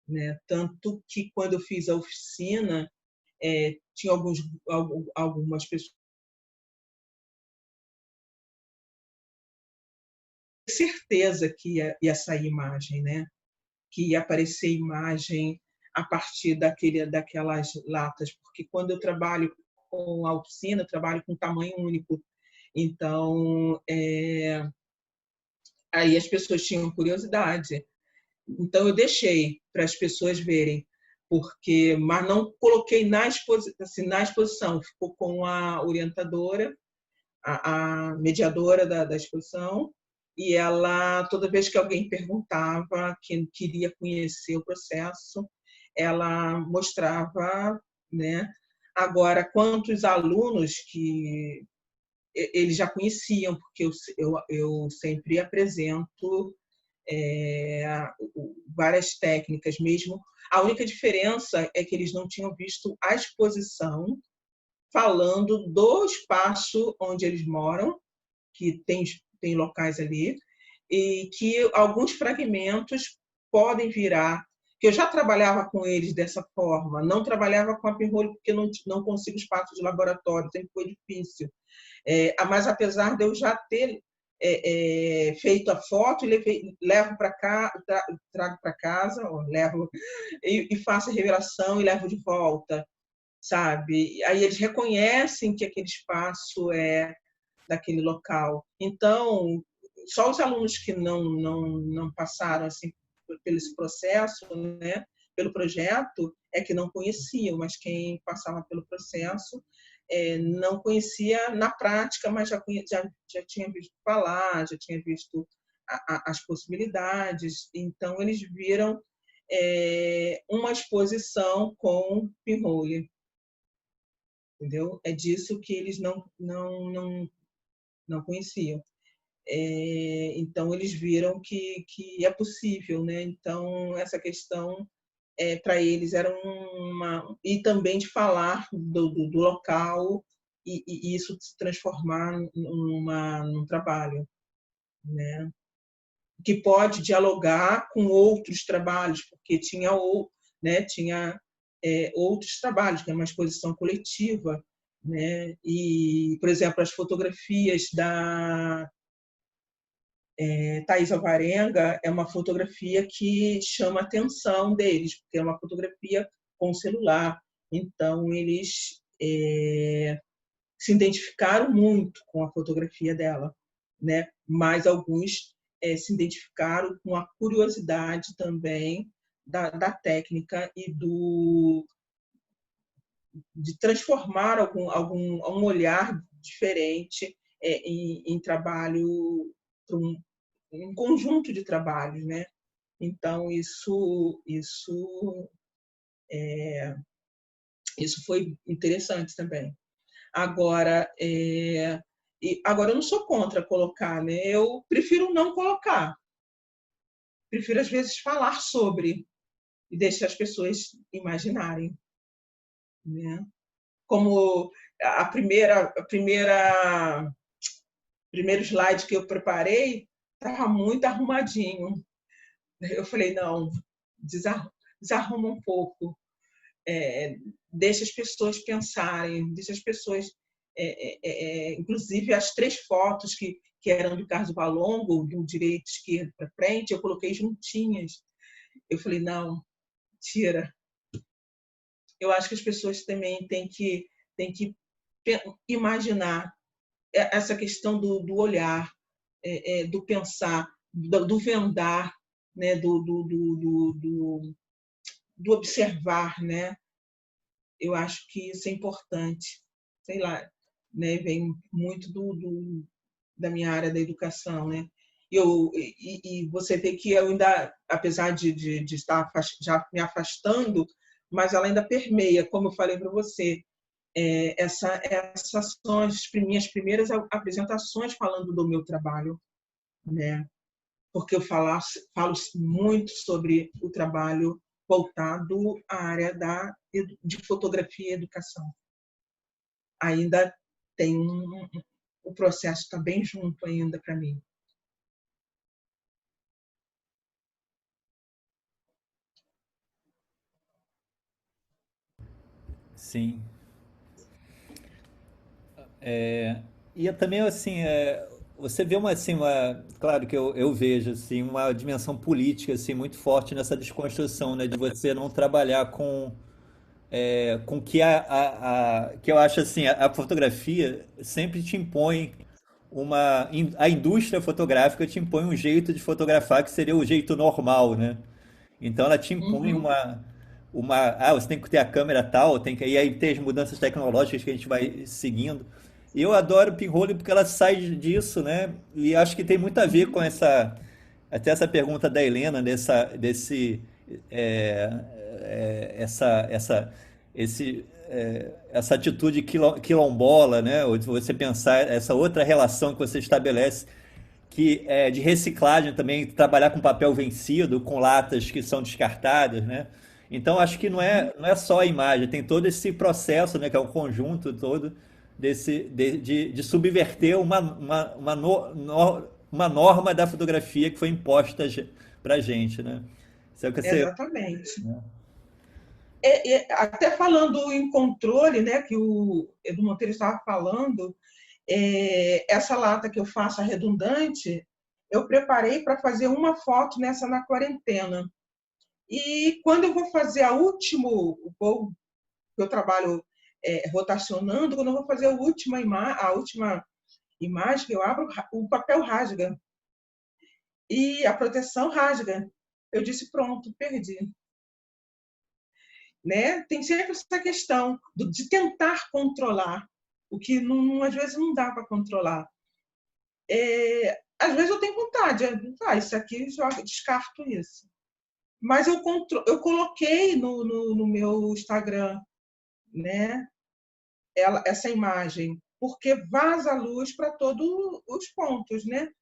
né? Tanto que quando eu fiz a oficina, tinha algumas pessoas certeza que ia sair imagem, né? Que ia aparecer imagem a partir daquelas latas, porque quando eu trabalho com a oficina, eu trabalho com tamanho único. Então, aí as pessoas tinham curiosidade. Então, eu deixei para as pessoas verem, mas não coloquei na exposição, ficou com a orientadora, a mediadora da exposição, e ela, toda vez que alguém perguntava, que queria conhecer o processo, ela mostrava, né? Agora, quantos alunos que eles já conheciam, porque eu sempre apresento várias técnicas mesmo. A única diferença é que eles não tinham visto a exposição falando do espaço onde eles moram, que tem locais ali, e que alguns fragmentos podem virar, que eu já trabalhava com eles dessa forma, não trabalhava com a Pinhole porque não consigo espaço de laboratório, sempre foi difícil. Mas apesar de eu já ter feito a foto, levo para cá, trago para casa, levo e faço a revelação e levo de volta, sabe? Aí eles reconhecem que aquele espaço é daquele local. Então, só os alunos que não passaram assim pelo esse processo, né, pelo projeto, é que não conheciam, mas quem passava pelo processo não conhecia na prática, mas já tinha visto falar, já tinha visto as possibilidades. Então, eles viram uma exposição com pinhole, entendeu? É disso que eles não conheciam. Então, eles viram que é possível, né? Então, essa questão para eles era e também de falar do local e isso se transformar num trabalho, né? Que pode dialogar com outros trabalhos, porque tinha outros trabalhos, né? Uma exposição coletiva, né? E, por exemplo, as fotografias da Thais Alvarenga é uma fotografia que chama a atenção deles, porque é uma fotografia com celular. Então, eles se identificaram muito com a fotografia dela, né? Mas alguns se identificaram com a curiosidade também da técnica e de transformar um olhar diferente em trabalho, para um conjunto de trabalhos, né? Então, isso foi interessante também. Agora, agora eu não sou contra colocar, né? Eu prefiro não colocar. Prefiro, às vezes, falar sobre e deixar as pessoas imaginarem, né? Como primeiro slide que eu preparei estava muito arrumadinho. Eu falei, não, desarruma um pouco, deixa as pessoas pensarem, deixa as pessoas... inclusive, as 3 fotos que eram do Carlos Valongo, do direito e esquerdo para frente, eu coloquei juntinhas. Eu falei, não, tira. Eu acho que as pessoas também têm que imaginar essa questão do olhar, do pensar, do vendar, né? do observar, né? Eu acho que isso é importante. Sei lá, né? Vem muito da minha área da educação, né? E você vê que eu ainda, apesar de estar já me afastando, mas ela ainda permeia, como eu falei para você, essas são as minhas primeiras apresentações falando do meu trabalho, né? Porque eu falo muito sobre o trabalho voltado à área de fotografia e educação. Ainda tem o processo está bem junto ainda para mim. Sim. E também, assim, você vê claro que eu vejo, assim, uma dimensão política, assim, muito forte nessa desconstrução, né, de você não trabalhar com que que eu acho, assim, a fotografia sempre te impõe a indústria fotográfica te impõe um jeito de fotografar que seria o jeito normal, né? Então ela te impõe Uhum. você tem que ter a câmera tal, e aí tem as mudanças tecnológicas que a gente vai seguindo. E eu adoro Pinhole porque ela sai disso, né? E acho que tem muito a ver com até essa pergunta da Helena, é, essa atitude quilombola, né? Ou de você pensar essa outra relação que você estabelece que é de reciclagem também, trabalhar com papel vencido, com latas que são descartadas, né? Então acho que não é só a imagem, tem todo esse processo, né, que é o conjunto todo de subverter uma norma da fotografia que foi imposta pra gente, né? Isso é o que você... Exatamente. Até falando em controle, né, que o Edu Monteiro estava falando, essa lata que eu faço, a redundante, eu preparei para fazer uma foto nessa na quarentena. E quando eu vou fazer eu trabalho rotacionando, quando eu vou fazer a última imagem que eu abro, o papel rasga. E a proteção rasga. Eu disse, pronto, perdi. Né? Tem sempre essa questão de tentar controlar, o que às vezes não dá para controlar. Às vezes eu tenho vontade, isso aqui descarto isso. Mas eu coloquei no meu Instagram, né, essa imagem, porque vaza a luz para todos os pontos, né?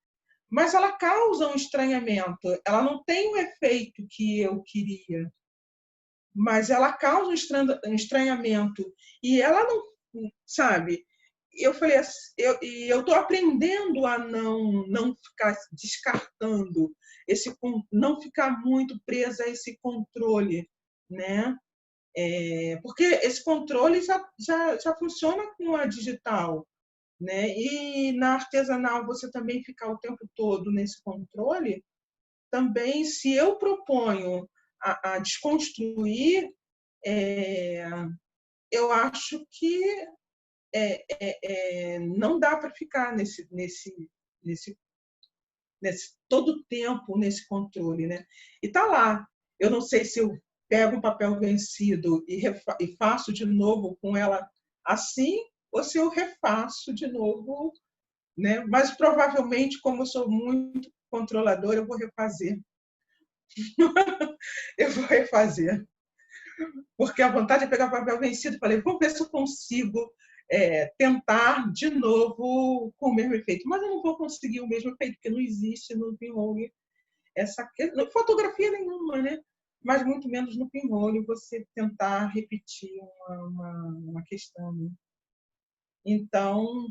Mas ela causa um estranhamento, ela não tem o efeito que eu queria, mas ela causa um estranhamento. E ela não, sabe? Eu falei assim, eu estou aprendendo a não ficar descartando, não ficar muito presa a esse controle, né? Porque esse controle já funciona com a digital, né? E na artesanal você também ficar o tempo todo nesse controle, também se eu proponho a desconstruir, eu acho que não dá para ficar nesse todo o tempo nesse controle, né? E tá lá. Eu não sei se eu pego um papel vencido e faço de novo com ela assim, ou se eu refaço de novo, né? Mas provavelmente, como eu sou muito controladora, eu vou refazer. Eu vou refazer. Porque a vontade é pegar papel vencido. Falei, vou ver se eu consigo tentar de novo com o mesmo efeito. Mas eu não vou conseguir o mesmo efeito, porque não existe no pinhole essa fotografia nenhuma, né? Mas muito menos no pinhole você tentar repetir uma questão. Né? Então,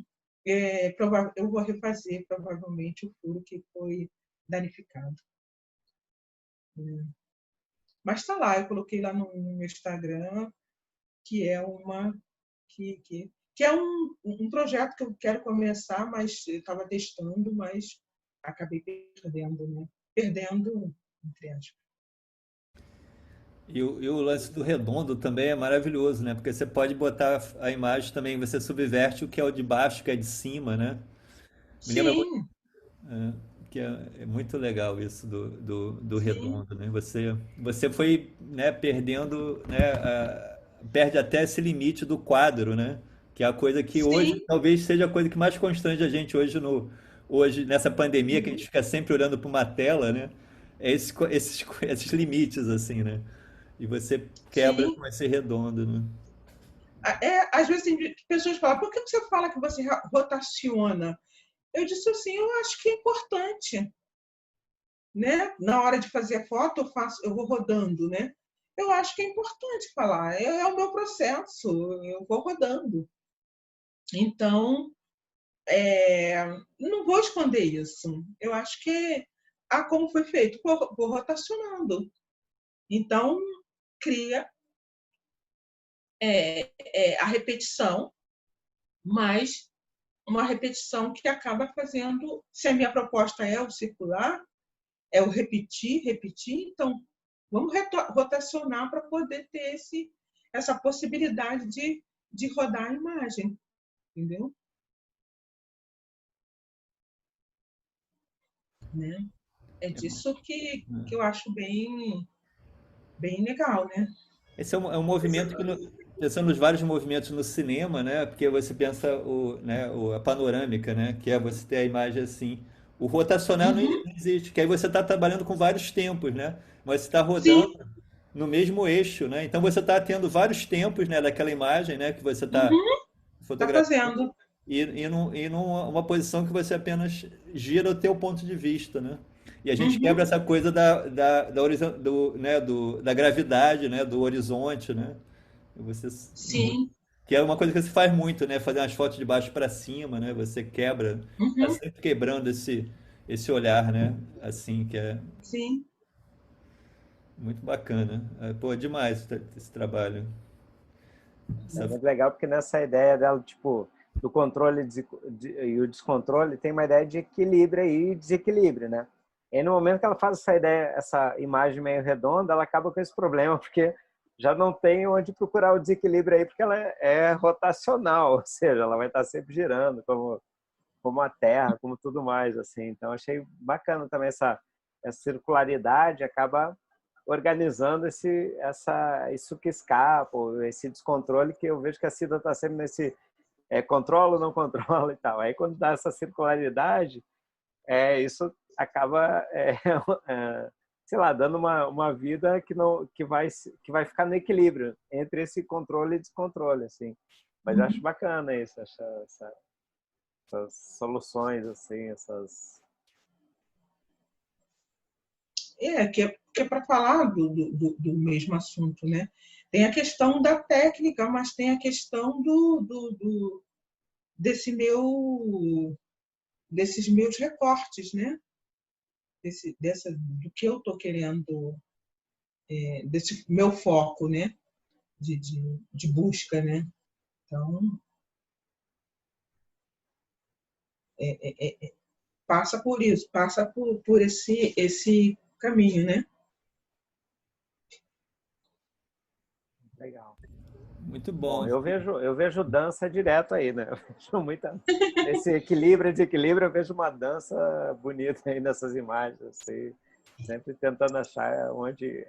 eu vou refazer provavelmente o furo que foi danificado. Mas está lá, eu coloquei lá no meu Instagram, que é que é um projeto que eu quero começar, mas estava testando, mas acabei perdendo, né? Perdendo, entre aspas. E o lance do redondo também é maravilhoso, né? Porque você pode botar a imagem também, você subverte o que é o de baixo, que é de cima, né? Me lembra muito, Sim, que é muito legal isso do sim, redondo, né? Você foi, né, perdendo, né, perde até esse limite do quadro, né? Que é a coisa que hoje sim. talvez seja a coisa que mais constrange a gente hoje nessa pandemia que a gente fica sempre olhando para uma tela, né? É esses limites assim, né? E você quebra Sim. com esse redondo, né? Às vezes tem pessoas que falam, por que você fala que você rotaciona? Eu disse assim, eu acho que é importante, né? Na hora de fazer a foto, eu vou rodando, né? Eu acho que é importante falar, é o meu processo, eu vou rodando. Então, não vou esconder isso. Eu acho que como foi feito, vou rotacionando. Então, cria a repetição, mas uma repetição que acaba fazendo, se a minha proposta é o circular, é o repetir, repetir, então vamos rotacionar para poder ter essa possibilidade de rodar a imagem, entendeu? Né? É disso que eu acho bem legal, né? Esse é um movimento que, pensando nos vários movimentos no cinema, né? Porque você pensa a panorâmica, né? Que é você ter a imagem assim. O rotacionar Uhum, não existe, que aí você está trabalhando com vários tempos, né? Mas você está rodando sim, no mesmo eixo, né? Então você está tendo vários tempos, né, daquela imagem, né, que você está uhum, tá fotografando fazendo. e numa posição que você apenas gira o teu ponto de vista, né? E a gente quebra Uhum, essa coisa da gravidade, né, do horizonte, né? Você, sim, que é uma coisa que você faz muito, né? Fazer umas fotos de baixo para cima, né? Você quebra, tá uhum, sempre quebrando esse olhar, né? Assim, que é sim. muito bacana. Pô, demais esse trabalho. É Essa- muito legal porque nessa ideia dela, tipo, do controle e o descontrole, tem uma ideia de equilíbrio aí e desequilíbrio, né? E aí, no momento que ela faz essa ideia, essa imagem meio redonda, ela acaba com esse problema, porque já não tem onde procurar o desequilíbrio aí, porque ela é rotacional, ou seja, ela vai estar sempre girando, como a Terra, como tudo mais, assim. Então, achei bacana também essa circularidade, acaba organizando isso que escapa, esse descontrole que eu vejo que a Cida está sempre nesse controla ou não controla e tal. Aí, quando dá essa circularidade, isso acaba, sei lá, dando uma vida que vai ficar no equilíbrio entre esse controle e descontrole, assim. Mas eu acho bacana isso, essas soluções, assim, essas... Que é para falar do mesmo assunto, né? Tem a questão da técnica, mas tem a questão desse desses meus recortes, né? Do que eu estou querendo, desse meu foco, né? De busca, né? Então, passa por isso, passa por esse caminho, né? Legal. Muito Bom, bom. eu vejo dança direto aí, né? Eu vejo esse equilíbrio e desequilíbrio, eu vejo uma dança bonita aí nessas imagens, assim, sempre tentando achar onde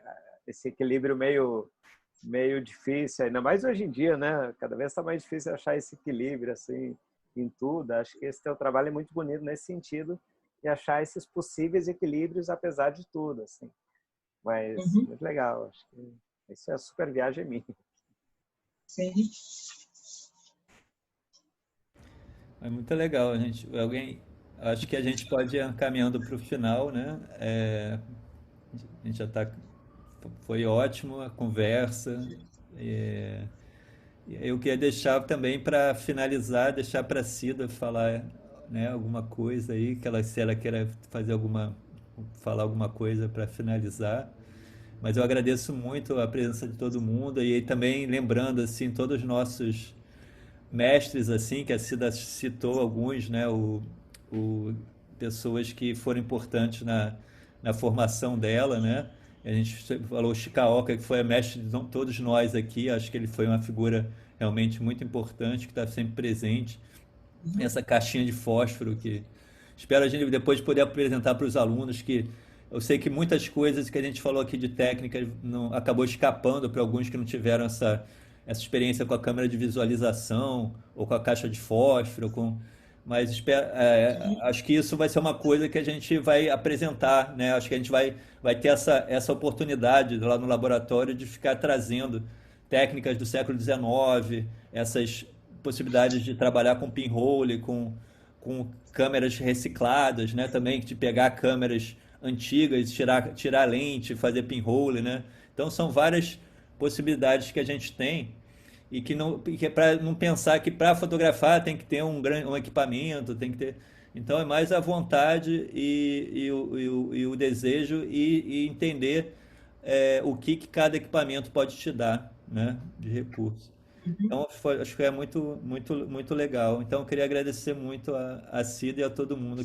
esse equilíbrio meio difícil, ainda mais hoje em dia, né? Cada vez está mais difícil achar esse equilíbrio assim em tudo. Acho que esse teu trabalho é muito bonito nesse sentido e achar esses possíveis equilíbrios apesar de tudo, assim. Mas Uhum. muito legal, acho que isso é super viagem minha. Sim. É muito legal, gente. Acho que a gente pode ir caminhando para o final, né? A gente já está. Foi ótimo a conversa. É, e eu queria deixar também para finalizar, deixar para a Cida falar, né, alguma coisa aí, se ela queira falar alguma coisa para finalizar. Mas eu agradeço muito a presença de todo mundo e aí também lembrando assim todos os nossos mestres assim que a Cida citou alguns, né, o pessoas que foram importantes na formação dela, né? A gente falou o Chicaoca, que foi a mestre de todos nós aqui, acho que ele foi uma figura realmente muito importante, que está sempre presente. Uhum. Essa caixinha de fósforo que espero a gente depois poder apresentar para os alunos, que eu sei que muitas coisas que a gente falou aqui de técnica não, acabou escapando para alguns que não tiveram essa experiência com a câmera de visualização ou com a caixa de fósforo, mas acho que isso vai ser uma coisa que a gente vai apresentar, né? Acho que a gente vai ter essa oportunidade lá no laboratório de ficar trazendo técnicas do século XIX, essas possibilidades de trabalhar com pinhole, com câmeras recicladas, né? Também de pegar câmeras antigas, tirar lente, fazer pinhole, né? Então são várias possibilidades que a gente tem e que é para não pensar que para fotografar tem que ter um equipamento, tem que ter. Então é mais a vontade e o desejo e entender o que cada equipamento pode te dar, né, de recurso. Uhum. Então acho que é muito, muito, muito legal. Então eu queria agradecer muito a Cida e a todo mundo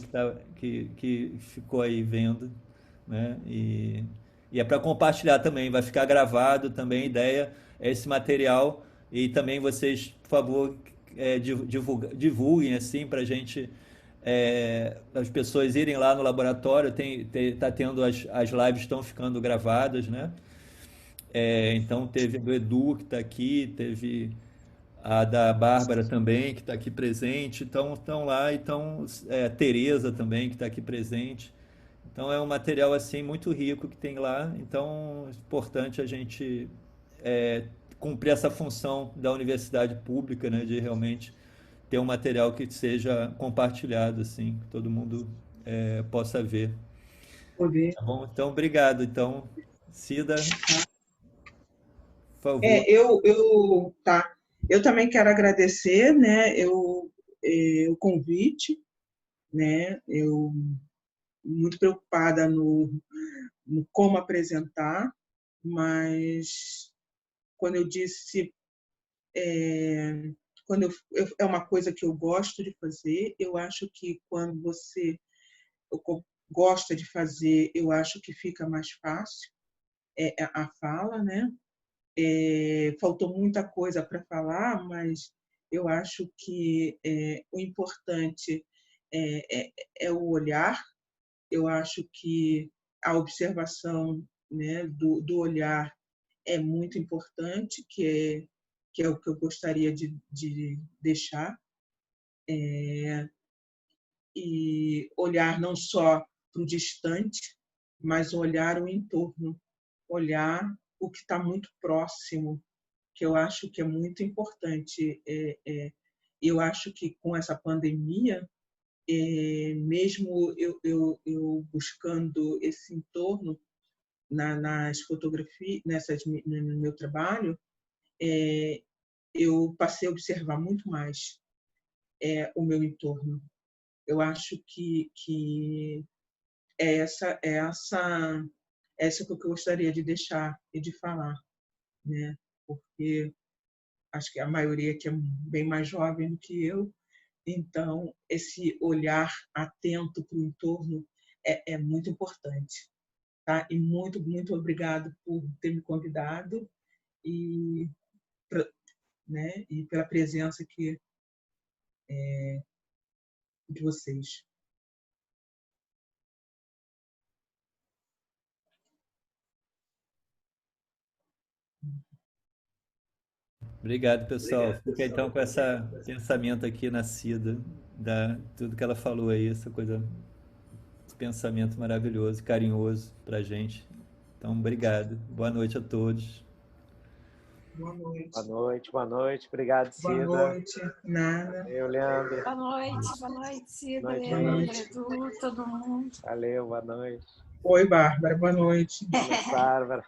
que ficou aí vendo, né? E é para compartilhar também, vai ficar gravado também. A ideia é esse material e também vocês, por favor, divulguem assim para a gente, as pessoas irem lá no laboratório. Tá tendo as lives estão ficando gravadas, né? Então teve do Edu que está aqui, teve a da Bárbara também, que está aqui presente. Então, estão lá, então, Tereza também, que está aqui presente. Então, é um material, assim, muito rico que tem lá. Então, é importante a gente é, cumprir essa função da universidade pública, né, de realmente ter um material que seja compartilhado, assim, que todo mundo possa ver. Poder. Tá bom? Então, obrigado. Então, Cida, por favor. Tá. Eu também quero agradecer, né, o convite, né, eu muito preocupada no como apresentar, mas quando eu disse, quando é uma coisa que eu gosto de fazer, eu acho que quando você gosta de fazer, eu acho que fica mais fácil a fala, né? Faltou muita coisa para falar, mas eu acho que o importante é o olhar. Eu acho que a observação, né, do olhar é muito importante, que é o que eu gostaria de deixar. E olhar não só para o distante, mas olhar o entorno, olhar o que está muito próximo, que eu acho que é muito importante. Eu acho que com essa pandemia, mesmo eu buscando esse entorno nas fotografias, no meu trabalho, eu passei a observar muito mais o meu entorno. Eu acho que é essa que eu gostaria de deixar e de falar, né? Porque acho que a maioria aqui é bem mais jovem do que eu, então esse olhar atento para o entorno é muito importante, tá? E muito, muito obrigado por ter me convidado e, né, e pela presença aqui de vocês. Obrigado, pessoal. Fica então com esse pensamento aqui na Cida, tudo que ela falou aí, essa coisa, esse pensamento maravilhoso, carinhoso pra gente. Então, obrigado. Boa noite a todos. Boa noite. Boa noite, boa noite. Obrigado, Boa Cida. noite. Nada. Valeu, Leandro. Boa noite, Cida, Boa noite, Leandro, gente. Edu, todo mundo. Valeu, boa noite. Oi, Bárbara. Boa noite. Boa noite, Bárbara.